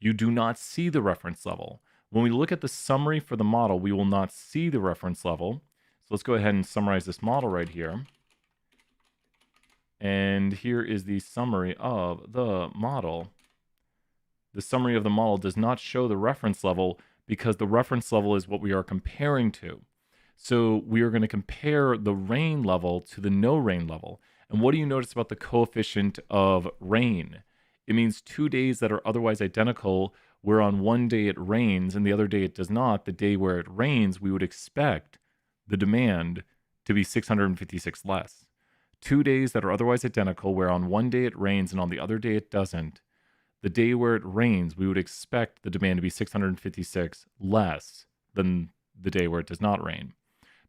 S1: You do not see the reference level. When we look at the summary for the model, we will not see the reference level. So let's go ahead and summarize this model right here. And here is the summary of the model. The summary of the model does not show the reference level because the reference level is what we are comparing to. So we are going to compare the rain level to the no rain level. And what do you notice about the coefficient of rain? It means 2 days that are otherwise identical, where on one day it rains and the other day it does not. The day where it rains, we would expect the demand to be 656 less. 2 days that are otherwise identical, where on one day it rains and on the other day it doesn't. The day where it rains, we would expect the demand to be 656 less than the day where it does not rain,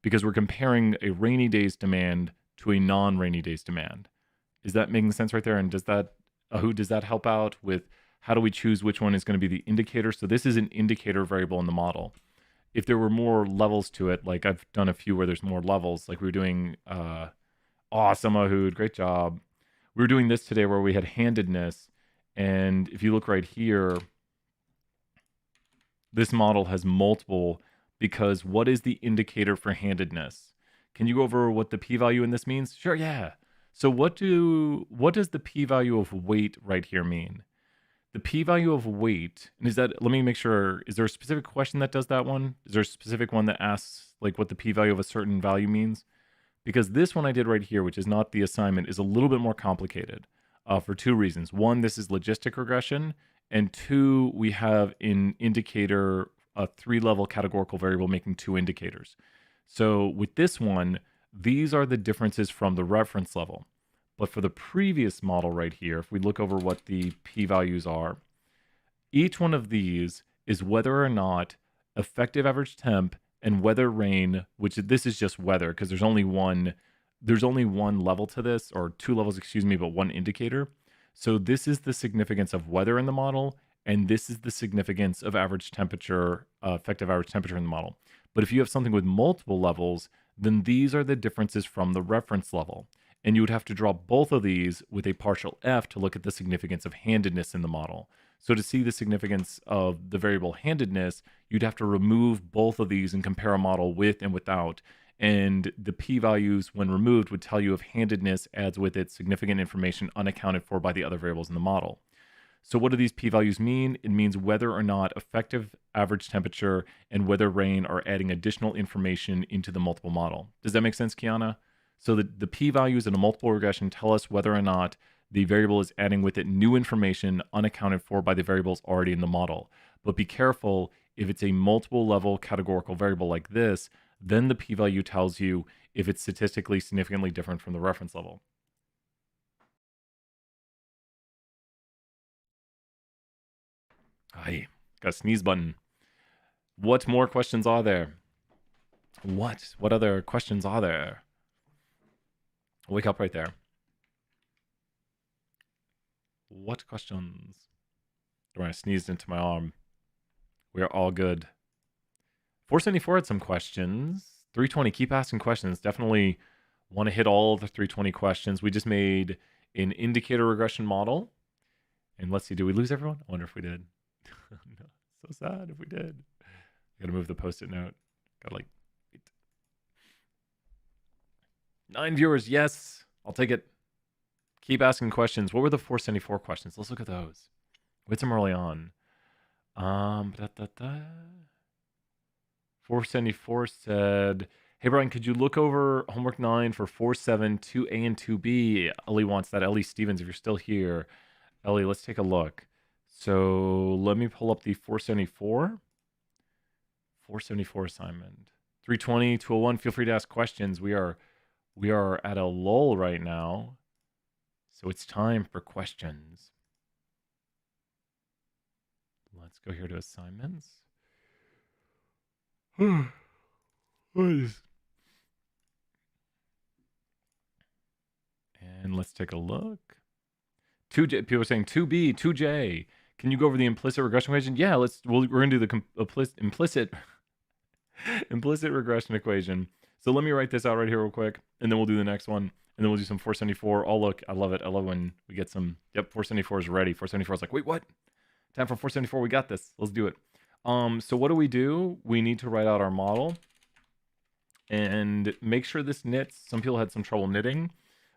S1: because we're comparing a rainy day's demand to a non-rainy day's demand. Is that making sense right there? And does that help out with how do we choose which one is going to be the indicator? So this is an indicator variable in the model. If there were more levels to it, like I've done a few where there's more levels, like we were doing, awesome, Ahood, great job. We were doing this today where we had handedness. And if you look right here, this model has multiple, because what is the indicator for handedness? Can you go over what the p-value in this means? Sure, yeah. So what does the p-value of weight right here mean? The p-value of weight, and is that, let me make sure, is there a specific question that does that one? Is there a specific one that asks like what the p-value of a certain value means? Because this one I did right here, which is not the assignment, is a little bit more complicated for two reasons. One, this is logistic regression, and two, we have an indicator, a 3-level categorical variable making 2 indicators. So with this one, these are the differences from the reference level. But for the previous model right here, if we look over what the p-values are, each one of these is whether or not effective average temp and weather rain, which this is just weather because there's only one level to this, or 2 levels, excuse me, but 1 indicator. So this is the significance of weather in the model, and this is the significance of average temperature, effective average temperature in the model. But if you have something with multiple levels, then these are the differences from the reference level. And you would have to draw both of these with a partial f to look at the significance of handedness in the model. So to see the significance of the variable handedness, you'd have to remove both of these and compare a model with and without. And the p-values, when removed, would tell you if handedness adds with it significant information unaccounted for by the other variables in the model. So what do these p-values mean? It means whether or not effective average temperature and weather rain are adding additional information into the multiple model. Does that make sense, Kiana? So the p-values in a multiple regression tell us whether or not the variable is adding with it new information unaccounted for by the variables already in the model. But be careful, if it's a multiple level categorical variable like this, then the p-value tells you if it's statistically significantly different from the reference level. Aye, got a sneeze button. What more questions are there? What other questions are there? Wake up right there. What questions? When I sneezed into my arm. We are all good. 474 had some questions. 320, keep asking questions. Definitely want to hit all of the 320 questions. We just made an indicator regression model. And let's see, did we lose everyone? I wonder if we did. No, so sad if we did. I gotta move the post-it note. Got like 9 viewers. Yes, I'll take it. Keep asking questions. What were the 474 questions? Let's look at those. We had some early on. 474 said, hey, Brian, could you look over homework 9 for 4.7, 2A and 2B? Ellie wants that. Ellie Stevens, if you're still here. Ellie, let's take a look. So let me pull up the 474. 474 assignment. 320, 201, feel free to ask questions. We are at a lull right now. So it's time for questions. Let's go here to assignments. And let's take a look. 2J, people are saying 2B, 2J. Can you go over the implicit regression equation? Yeah, we're going to do the implicit regression equation. So let me write this out right here real quick, and then we'll do the next one, and then we'll do some 474. Oh, look, I love it. I love when we get some, yep, 474 is ready. 474 is like, wait, what? Time for 474. We got this. Let's do it. So what do? We need to write out our model and make sure this knits. Some people had some trouble knitting.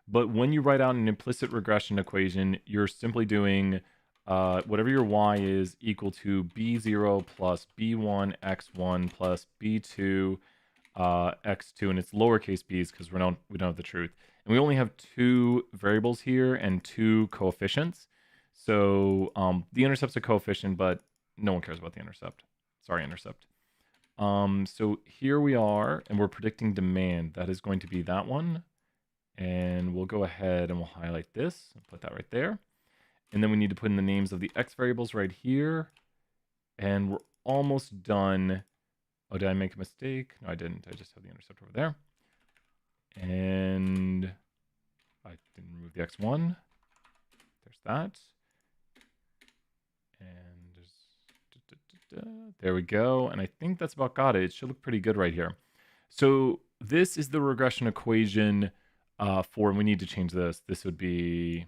S1: But when you write out an implicit regression equation, you're simply doing whatever your y is equal to b0 plus b1 x1 plus b2 x2, and it's lowercase b's because we don't have the truth. And we only have two variables here and two coefficients. So the intercept's a coefficient, but no one cares about the intercept. Sorry, intercept. So here we are, and we're predicting demand. That is going to be that one. And we'll go ahead and we'll highlight this and put that right there. And then we need to put in the names of the x variables right here. And we're almost done. Oh, did I make a mistake? No, I didn't. I just have the intercept over there. And I didn't remove the x1. There's that. And there we go. And I think that's about got it. It should look pretty good right here. So this is the regression equation for, and we need to change this. This would be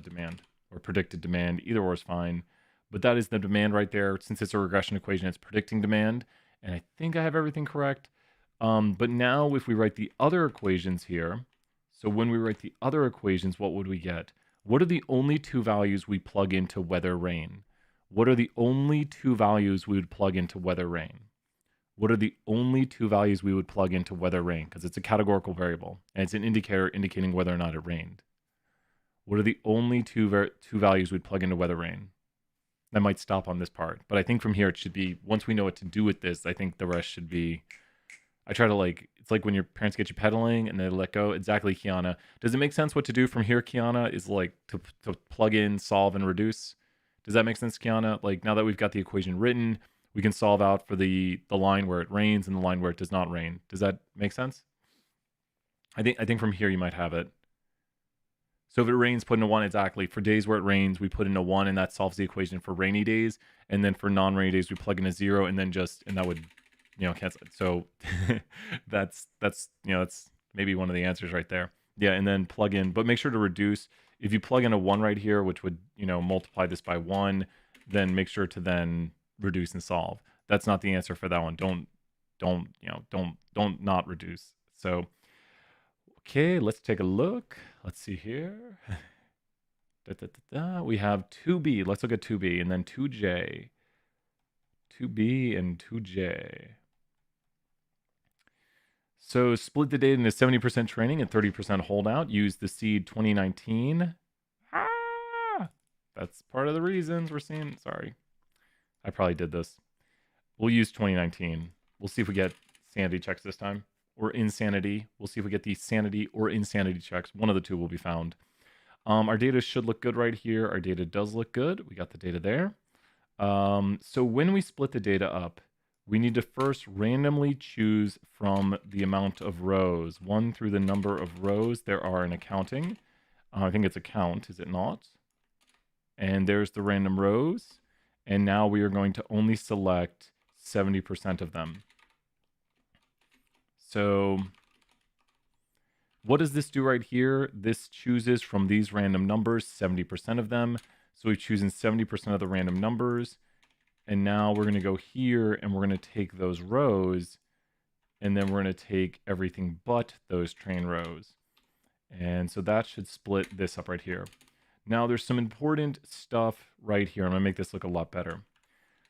S1: demand or predicted demand. Either or is fine. But that is the demand right there. Since it's a regression equation, it's predicting demand. And I think I have everything correct. But now if we write the other equations here, so when we write the other equations, what would we get? What are the only two values we plug into weather rain? What are the only two values we would plug into weather rain? What are the only two values we would plug into weather rain? Because it's a categorical variable, and it's an indicator indicating whether or not it rained. What are the only two values we'd plug into weather rain? I might stop on this part, but I think from here it should be, once we know what to do with this, I think the rest should be, I try to it's like when your parents get you pedaling and they let go. Exactly, Kiana. Does it make sense what to do from here, Kiana? Is to plug in, solve, and reduce? Does that make sense, Kiana? Like now that we've got the equation written, we can solve out for the line where it rains and the line where it does not rain. Does that make sense? I think from here you might have it. So if it rains, put in a 1 exactly. For days where it rains, we put in a 1, and that solves the equation for rainy days. And then for non-rainy days, we plug in a 0, and then and that would, cancel it. So that's maybe one of the answers right there. Yeah, and then plug in, but make sure to reduce. If you plug in a 1 right here, which would, multiply this by 1, then make sure to then reduce and solve. That's not the answer for that one. Don't not reduce. So, okay, let's take a look. Let's see here. We have 2b. Let's look at 2b and then 2j. 2b and 2j. So split the data into 70% training and 30% holdout. Use the seed 2019. That's part of the reasons we're seeing. Sorry. I probably did this. We'll use 2019. We'll see if we get sanity checks this time. Or insanity. We'll see if we get the sanity or insanity checks. One of the two will be found. Our data should look good right here. Our data does look good. We got the data there. So when we split the data up, we need to first randomly choose from the amount of rows, 1 through the number of rows there are in accounting. I think it's a count, is it not? And there's the random rows. And now we are going to only select 70% of them. So what does this do right here? This chooses from these random numbers, 70% of them. So we've chosen 70% of the random numbers. And now we're going to go here and we're going to take those rows and then we're going to take everything but those train rows. And so that should split this up right here. Now there's some important stuff right here. I'm going to make this look a lot better.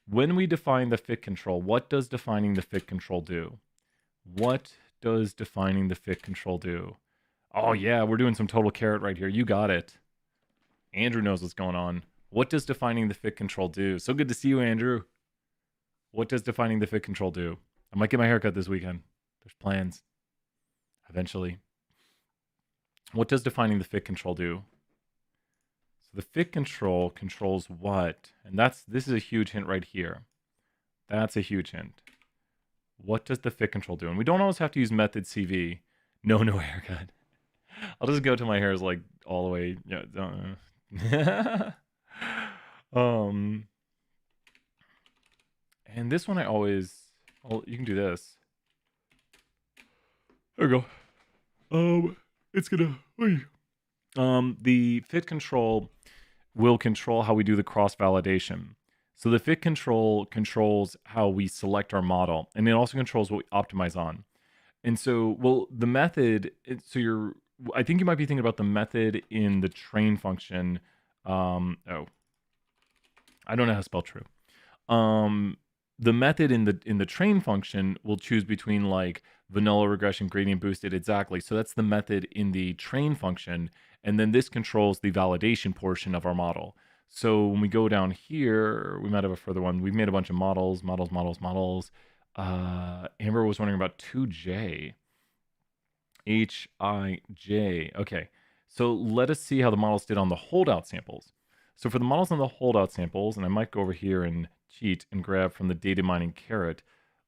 S1: When we define the fit control, what does defining the fit control do? What does defining the fit control do? Oh yeah, we're doing some total carrot right here. You got it. Andrew knows what's going on. What does defining the fit control do? So good to see you, Andrew. What does defining the fit control do? I might get my haircut this weekend. There's plans. Eventually. What does defining the fit control do? So the fit control controls what? And this is a huge hint right here. That's a huge hint. What does the fit control do? And we don't always have to use method CV. No haircut. I'll just go till my hair is like all the way. Yeah. And this one you can do this. There we go. It's gonna, the fit control will control how we do the cross validation. So the fit control controls how we select our model, and it also controls what we optimize on. And so, well, the method, so I think you might be thinking about the method in the train function. Oh, I don't know how to spell true. The method in the train function will choose between like vanilla regression, gradient boosted, exactly. So that's the method in the train function, and then this controls the validation portion of our model. So when we go down here, we might have a further one. We've made a bunch of models. Amber was wondering about 2J. Hij. Okay, so let us see how the models did on the holdout samples. So for the models on the holdout samples, and I might go over here and cheat and grab from the data mining carrot,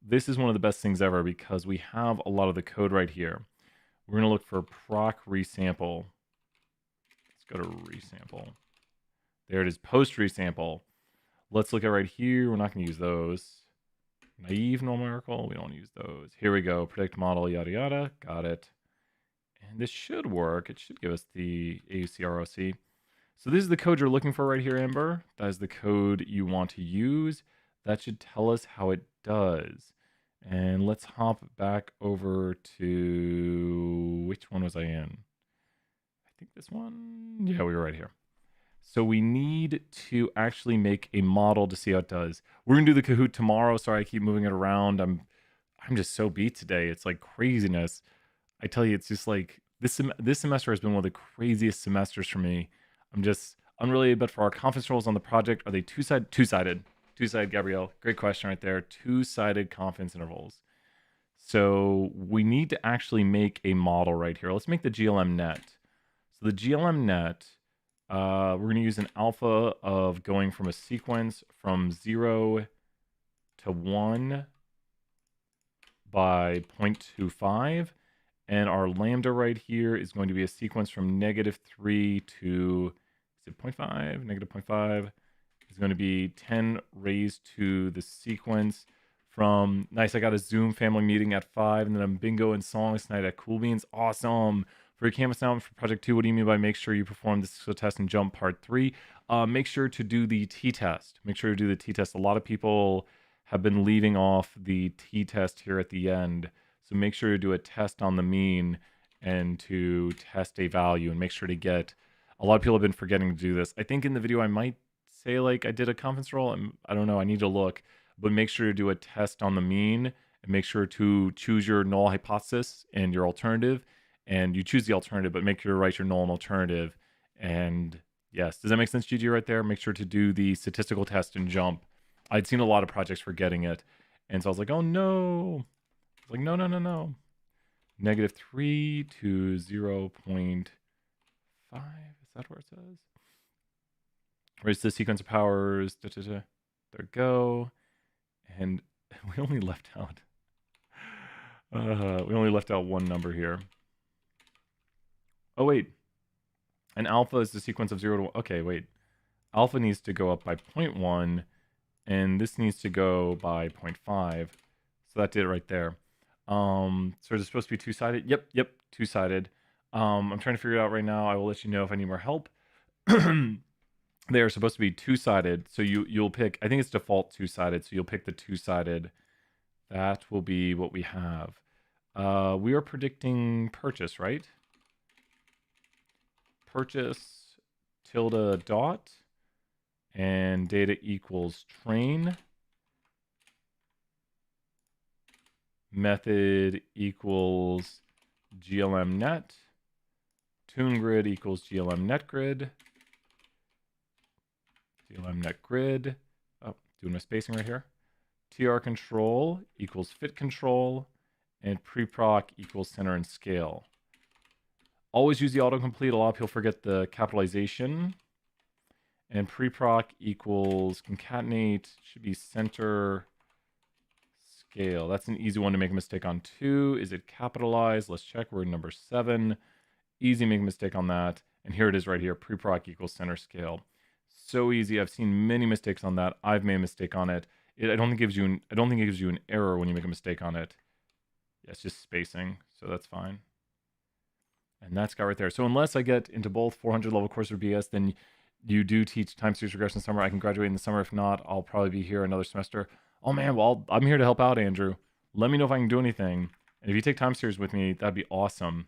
S1: this is one of the best things ever because we have a lot of the code right here. We're going to look for proc resample. Let's go to resample. There it is, post resample. Let's look at right here. We're not going to use those. Naive numerical, we don't use those. Here we go, predict model, yada yada. Got it. And this should work. It should give us the AUC ROC. So this is the code you're looking for right here, Amber. That is the code you want to use. That should tell us how it does. And let's hop back over to, which one was I in? I think this one. Yeah, we were right here. So we need to actually make a model to see how it does. We're gonna do the Kahoot tomorrow. Sorry, I keep moving it around. I'm just so beat today. It's like craziness. I tell you, it's just like this semester has been one of the craziest semesters for me. I'm just unrelated, but for our confidence roles on the project, are they two-sided? Two-sided, Gabrielle. Great question right there. Two-sided confidence intervals. So we need to actually make a model right here. Let's make the GLM net. So the GLM net, we're going to use an alpha of going from a sequence from 0 to 1 by 0.25. And our lambda right here is going to be a sequence from -3 to, is it 0.5? -0.5 is going to be 10 raised to the sequence from, nice, I got a Zoom family meeting at 5, and then I'm bingo and songs tonight at Cool Beans. Awesome. For your Canvas now for project 2, what do you mean by make sure you perform the statistical test and jump part 3? Make sure to do the t-test. Make sure to do the t-test. A lot of people have been leaving off the t-test here at the end. So make sure to do a test on the mean and to test a value and make sure to get, a lot of people have been forgetting to do this. I think in the video I might say like I did a confidence roll. I don't know, I need to look, but make sure to do a test on the mean and make sure to choose your null hypothesis and your alternative. And you choose the alternative, but make sure to write your null and alternative. And yes, does that make sense, Gigi, right there? Make sure to do the statistical test and jump. I'd seen a lot of projects forgetting it. And so I was like, oh no. Like, no. -3 to 0.5. Is that where it says? Where's the sequence of powers? There we go. And we only left out. We only left out one number here. Oh, wait. And alpha is the sequence of 0 to 1. Okay, wait. Alpha needs to go up by 0.1. And this needs to go by 0.5. So that did it right there. So is it supposed to be two-sided? Yep, two-sided. I'm trying to figure it out right now. I will let you know if I need more help. They are supposed to be two-sided. So you'll pick, I think it's default two-sided. So you'll pick the two-sided. That will be what we have. We are predicting purchase, right? Purchase tilde dot and data equals train. Method equals GLM net. Tune grid equals GLM net grid. GLM net grid. Oh, doing my spacing right here. TR control equals fit control. And preproc equals center and scale. Always use the autocomplete. A lot of people forget the capitalization. And preproc equals concatenate. Should be center scale. That's an easy one to make a mistake on too. Is it capitalized? Let's check. We're in number 7. Easy to make a mistake on that. And here it is right here. Preproc equals center scale. So easy. I've seen many mistakes on that. I've made a mistake on it. I don't think it gives you an error when you make a mistake on it. Yeah, it's just spacing. So that's fine. And that's got right there. So unless I get into both 400 level course or BS, then you do teach time series regression summer. I can graduate in the summer. If not, I'll probably be here another semester. Oh man, well, I'm here to help out, Andrew. Let me know if I can do anything. And if you take time series with me, that'd be awesome.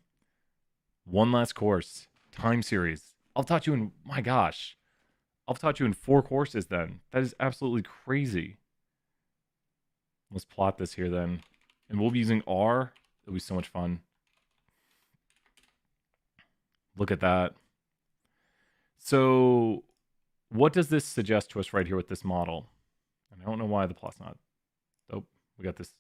S1: One last course, time series. I've taught you in, my gosh, I've taught you in 4 courses then. That is absolutely crazy. Let's plot this here then. And we'll be using R. It'll be so much fun. Look at that. So what does this suggest to us right here with this model? And I don't know why the plot's not. Oh, we got this.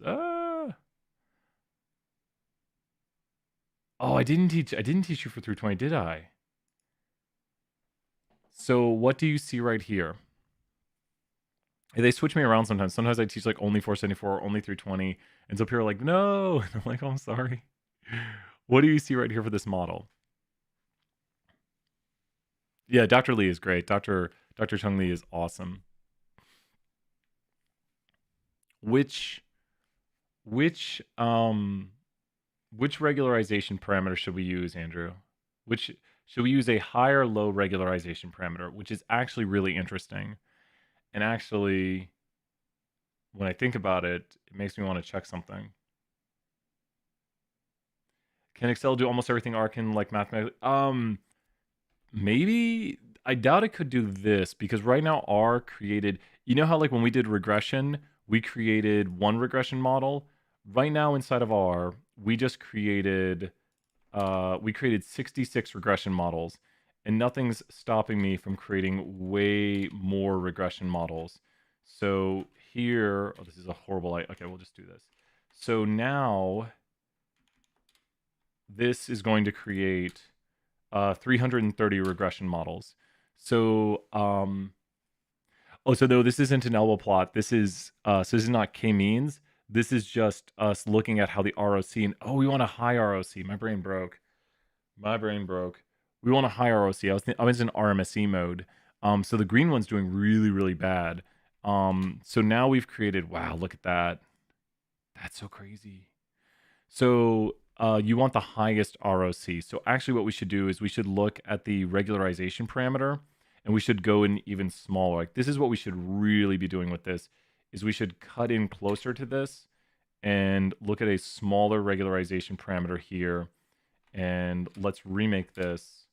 S1: Oh, I didn't teach you for through 20, did I? So what do you see right here? They switch me around sometimes. Sometimes I teach like only 474 or only through 20. And so people are like, no. And I'm like, oh, I'm sorry. What do you see right here for this model? Yeah, Dr. Lee is great. Dr. Chung Lee is awesome. Which regularization parameter should we use, Andrew? Which should we use, a high or low regularization parameter, which is actually really interesting. And actually, when I think about it, it makes me want to check something. Can Excel do almost everything R can, like mathematically? Maybe. I doubt it could do this, because right now R created, you know how like when we did regression, we created one regression model. Right now inside of R, we just created 66 regression models, and nothing's stopping me from creating way more regression models. So here, oh, this is a horrible, okay, we'll just do this. So now this is going to create 330 regression models. So, oh, so no, this isn't an elbow plot. This is, so this is not k-means. This is just us looking at how the ROC, and oh, we want a high ROC. My brain broke. We want a high ROC. I was in RMSE mode. So the green one's doing really, really bad. So now we've created, wow, look at that. That's so crazy. So you want the highest ROC. So actually what we should do is we should look at the regularization parameter, and we should go in even smaller. Like, this is what we should really be doing with this, is we should cut in closer to this and look at a smaller regularization parameter here. And let's remake this,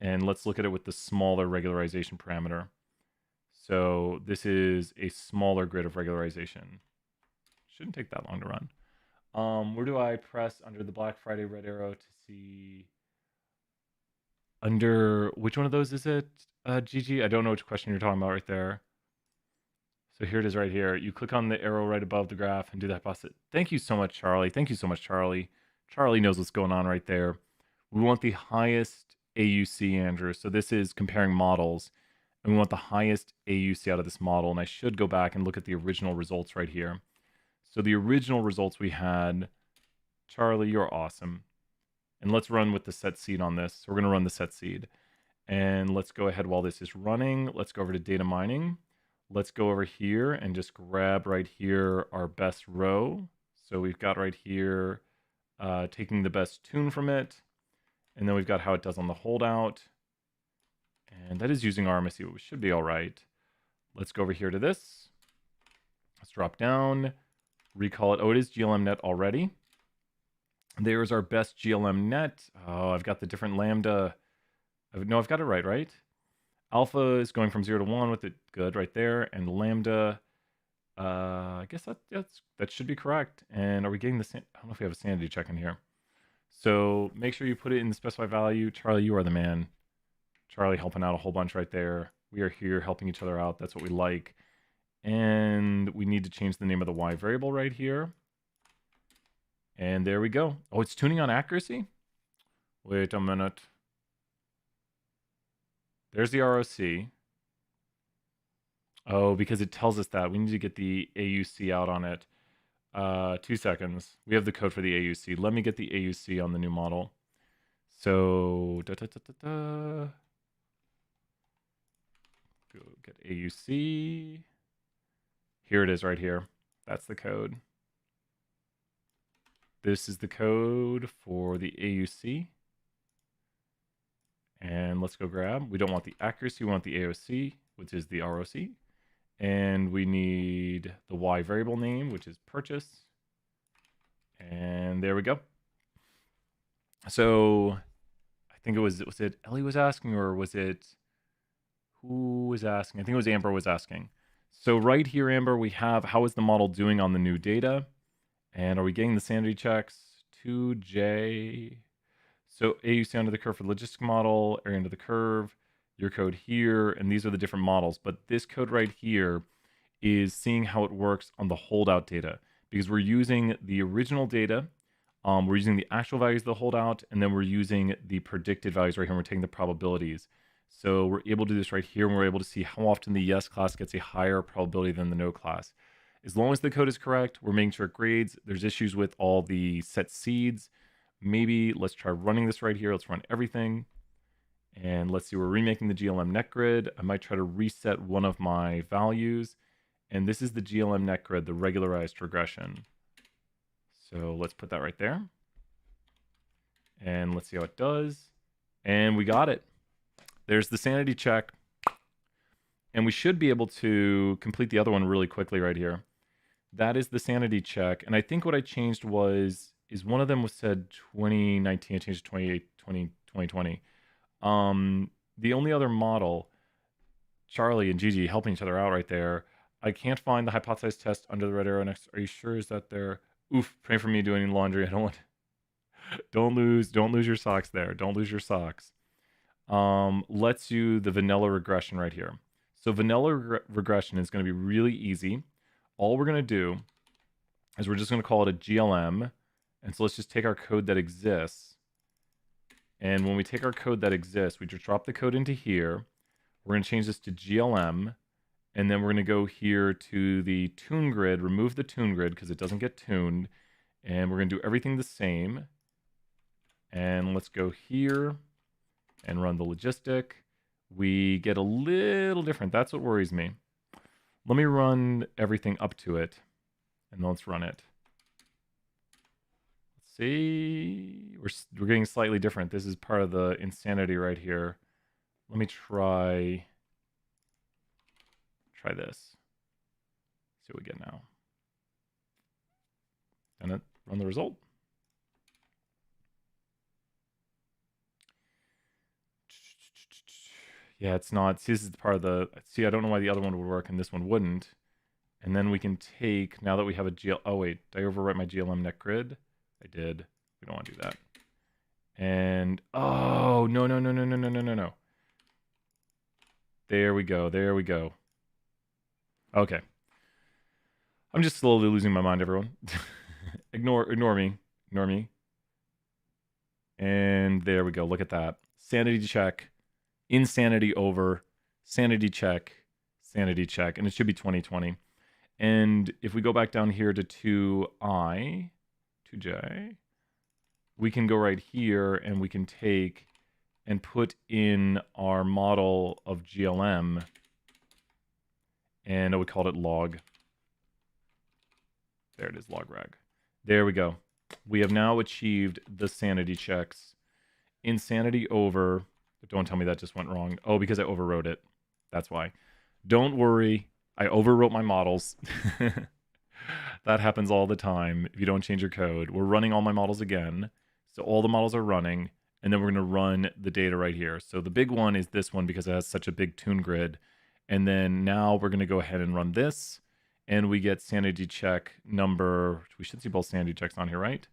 S1: and let's look at it with the smaller regularization parameter. So this is a smaller grid of regularization. Shouldn't take that long to run. Where do I press under the Black Friday red arrow to see under which one of those is it? GG, I don't know which question you're talking about right there. So here it is right here. You click on the arrow right above the graph and do that posit. Thank you so much, Charlie. Thank you so much, Charlie. Charlie knows what's going on right there. We want the highest AUC, Andrew. So this is comparing models, and we want the highest AUC out of this model. And I should go back and look at the original results right here. So the original results we had, Charlie, you're awesome. And let's run with the set seed on this. So we're going to run the set seed. And let's go ahead while this is running. Let's go over to data mining. Let's go over here and just grab right here our best row. So we've got right here taking the best tune from it. And then we've got how it does on the holdout. And that is using RMSE, which should be all right. Let's go over here to this. Let's drop down, recall it. Oh, it is GLM net already. There's our best GLM net. Oh, I've got the different lambda. No, I've got it right? Alpha is going from 0 to 1 with it good right there. And lambda, I guess that should be correct. And are we getting the, I don't know if we have a sanity check in here. So make sure you put it in the specified value. Charlie, you are the man. Charlie helping out a whole bunch right there. We are here helping each other out. That's what we like. And we need to change the name of the Y variable right here. And there we go. Oh, it's tuning on accuracy? Wait a minute. There's the ROC. Oh, because it tells us that. We need to get the AUC out on it. 2 seconds. We have the code for the AUC. Let me get the AUC on the new model. So, go get AUC. Here it is right here. That's the code. This is the code for the AUC. And let's go grab. We don't want the accuracy, we want the AOC, which is the ROC. And we need the Y variable name, which is purchase. And there we go. So think it was it Ellie was asking, or was it who was asking? I think it was Amber was asking. So right here, Amber, we have how is the model doing on the new data? And are we getting the sanity checks? 2J. So AUC under the curve for the logistic model, area under the curve, your code here, and these are the different models. But this code right here is seeing how it works on the holdout data, because we're using the original data, we're using the actual values of the holdout, and then we're using the predicted values right here, and we're taking the probabilities. So we're able to do this right here, and we're able to see how often the yes class gets a higher probability than the no class. As long as the code is correct, we're making sure it grades. There's issues with all the set seeds. Maybe let's try running this right here. Let's run everything. And let's see, we're remaking the GLM net grid. I might try to reset one of my values. And this is the GLM net grid, the regularized regression. So let's put that right there. And let's see how it does. And we got it. There's the sanity check. And we should be able to complete the other one really quickly right here. That is the sanity check. And I think what I changed is one of them was said 2019, I changed to 2020. The only other model, Charlie and Gigi helping each other out right there. I can't find the hypothesized test under the red arrow next. Are you sure? Is that there? Oof, pray for me doing laundry. I don't want. Don't lose your socks there. Don't lose your socks. Let's do the vanilla regression right here. So vanilla regression is going to be really easy. All we're going to do is we're just going to call it a GLM. And so let's just take our code that exists. And when we take our code that exists, we just drop the code into here. We're going to change this to GLM. And then we're going to go here to the tune grid, remove the tune grid because it doesn't get tuned. And we're going to do everything the same. And let's go here and run the logistic. We get a little different. That's what worries me. Let me run everything up to it. And then let's run it. Let's see. We're getting slightly different. This is part of the insanity right here. Let me try this. See what we get now. And it run the result. Yeah, it's not. See, this is part of the. See, I don't know why the other one would work and this one wouldn't. And then we can take, now that we have a GL. Oh, wait. Did I overwrite my GLM net grid? I did. We don't want to do that. And, oh, no. There we go. Okay. I'm just slowly losing my mind, everyone. Ignore me. And there we go. Look at that. Sanity check. Insanity over. Sanity check. Sanity check. And it should be 2020. And if we go back down here to 2J, we can go right here and we can take and put in our model of GLM. And we called it log. There it is, log reg. There we go. We have now achieved the sanity checks. Insanity over. Don't tell me that just went wrong. Oh, because I overwrote it. That's why. Don't worry. I overwrote my models. That happens all the time if you don't change your code. We're running all my models again. So all the models are running. And then we're going to run the data right here. So the big one is this one because it has such a big tune grid. And then now we're going to go ahead and run this. And we get sanity check number. We should see both sanity checks on here, right?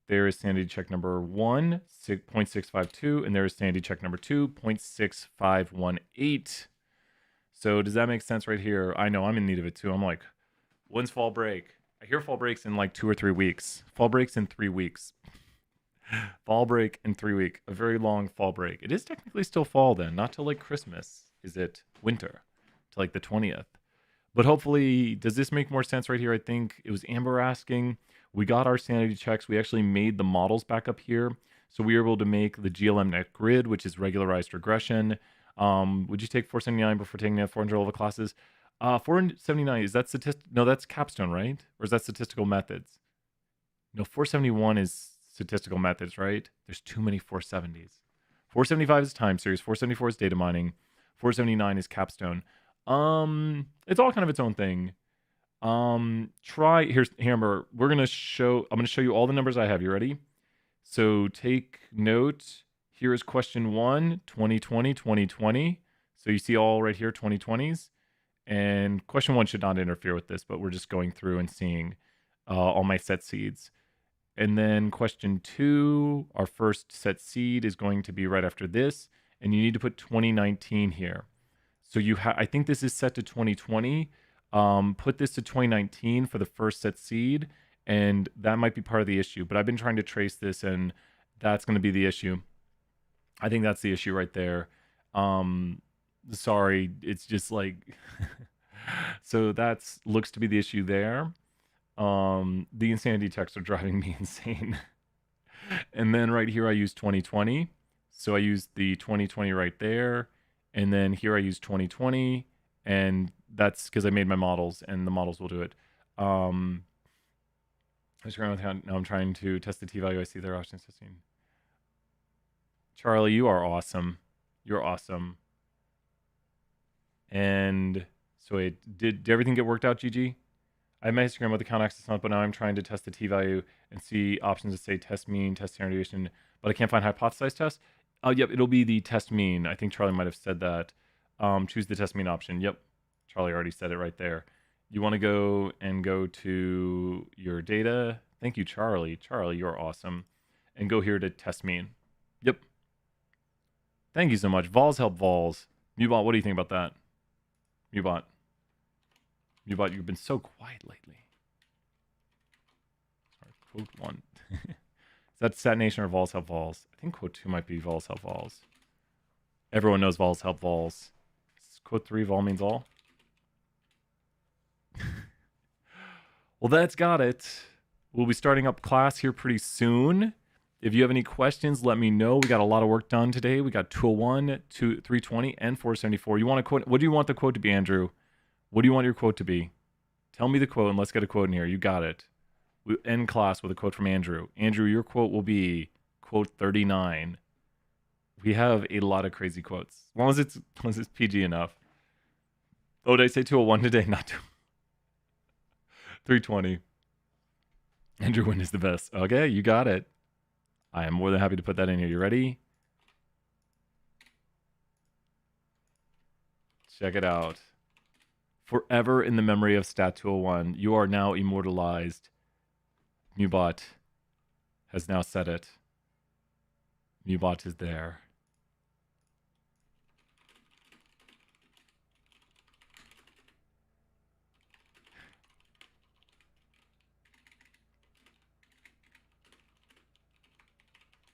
S1: There is sanity check number 1, 0.652. And there is sanity check number 2, 0.6518. So does that make sense right here? I know I'm in need of it too. I'm like, when's fall break? I hear fall breaks in like 2 or 3 weeks. Fall breaks in 3 weeks. Fall break in 3 weeks. A very long fall break. It is technically still fall then, not till like Christmas. Is it winter? To like the 20th. But hopefully, does this make more sense right here? I think it was Amber asking. We got our sanity checks. We actually made the models back up here. So we were able to make the GLM net grid, which is regularized regression. Would you take 479 before taking the 400 level classes? 479, is that No, that's capstone, right? Or is that statistical methods? No, 471 is statistical methods, right? There's too many 470s. 475 is time series. 474 is data mining. 479 is capstone. It's all kind of its own thing. Here's Hammer. I'm gonna show you all the numbers I have. You ready? So take note. Here is question 1, 2020, 2020. So you see all right here, 2020s. And question 1 should not interfere with this, but we're just going through and seeing all my set seeds. And then question 2, our first set seed is going to be right after this. And you need to put 2019 here. So I think this is set to 2020. Put this to 2019 for the first set seed, and that might be part of the issue. But I've been trying to trace this, and that's going to be the issue. I think that's the issue right there. Sorry, it's just like so that's looks to be the issue there. The insanity checks are driving me insane. And then right here I use 2020. So I use the 2020 right there. And then here I use 2020. And that's because I made my models, and the models will do it. Now I'm trying to test the t-value. I see their options testing. Charlie, you are awesome. You're awesome. And so did everything get worked out, GG? I have my histogram with the count access on, but now I'm trying to test the t-value and see options that say test mean, test standard deviation, but I can't find hypothesized test. Yep, it'll be the test mean. I think Charlie might have said that. Choose the test mean option. Yep, Charlie already said it right there. You want to go to your data. Thank you, Charlie. Charlie, you're awesome. And go here to test mean. Yep. Thank you so much. Vols help vols. Mubot, what do you think about that? Mubot, you've been so quiet lately. Sorry, quote 1. Is that Stat Nation or vols help vols? I think quote 2 might be vols help vols. Everyone knows vols help vols. Quote 3, vol means all. Well, that's got it. We'll be starting up class here pretty soon. If you have any questions, let me know. We got a lot of work done today. We got 201, 320, and 474. You want a quote? What do you want the quote to be, Andrew? What do you want your quote to be? Tell me the quote, and let's get a quote in here. You got it. We end class with a quote from Andrew. Andrew, your quote will be quote 39. We have a lot of crazy quotes. As long as it's PG enough. Oh, did I say 201 today? Not 320. Andrew Wynn is the best. Okay, you got it. I am more than happy to put that in here. You ready? Check it out. Forever in the memory of Stat 201. You are now immortalized. Mubot has now said it. Mubot is there.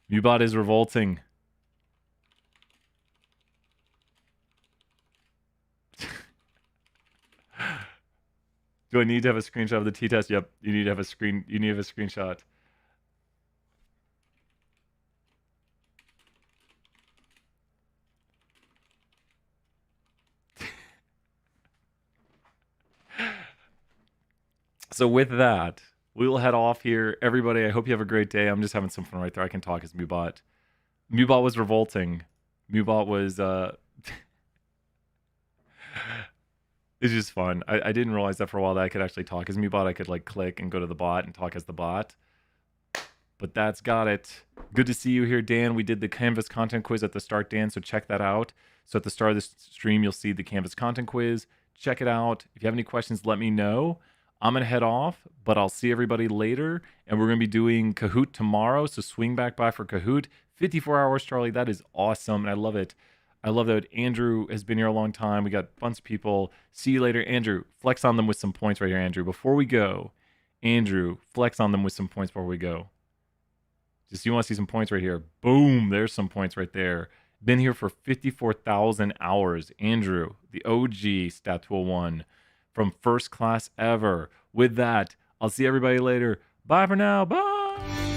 S1: Mubot is revolting. Do I need to have a screenshot of the t-test? Yep, you need to have a screenshot. So with that, we will head off here. Everybody, I hope you have a great day. I'm just having some fun right there. I can talk as Mubot. Mubot was revolting. Mubot was it's just fun. I didn't realize that for a while that I could actually talk as Mubot. I could like click and go to the bot and talk as the bot. But that's got it. Good to see you here, Dan. We did the Canvas content quiz at the start, Dan, so check that out. So at the start of this stream, you'll see the Canvas content quiz. Check it out. If you have any questions, let me know. I'm going to head off, but I'll see everybody later. And we're going to be doing Kahoot tomorrow, so swing back by for Kahoot. 54 hours, Charlie. That is awesome, and I love it. I love that Andrew has been here a long time. We got a bunch of people. See you later. Andrew, flex on them with some points right here, Andrew. Before we go, Andrew, flex on them with some points before we go. Just you want to see some points right here. Boom, there's some points right there. Been here for 54,000 hours. Andrew, the OG Stat 201 from first class ever. With that, I'll see everybody later. Bye for now. Bye.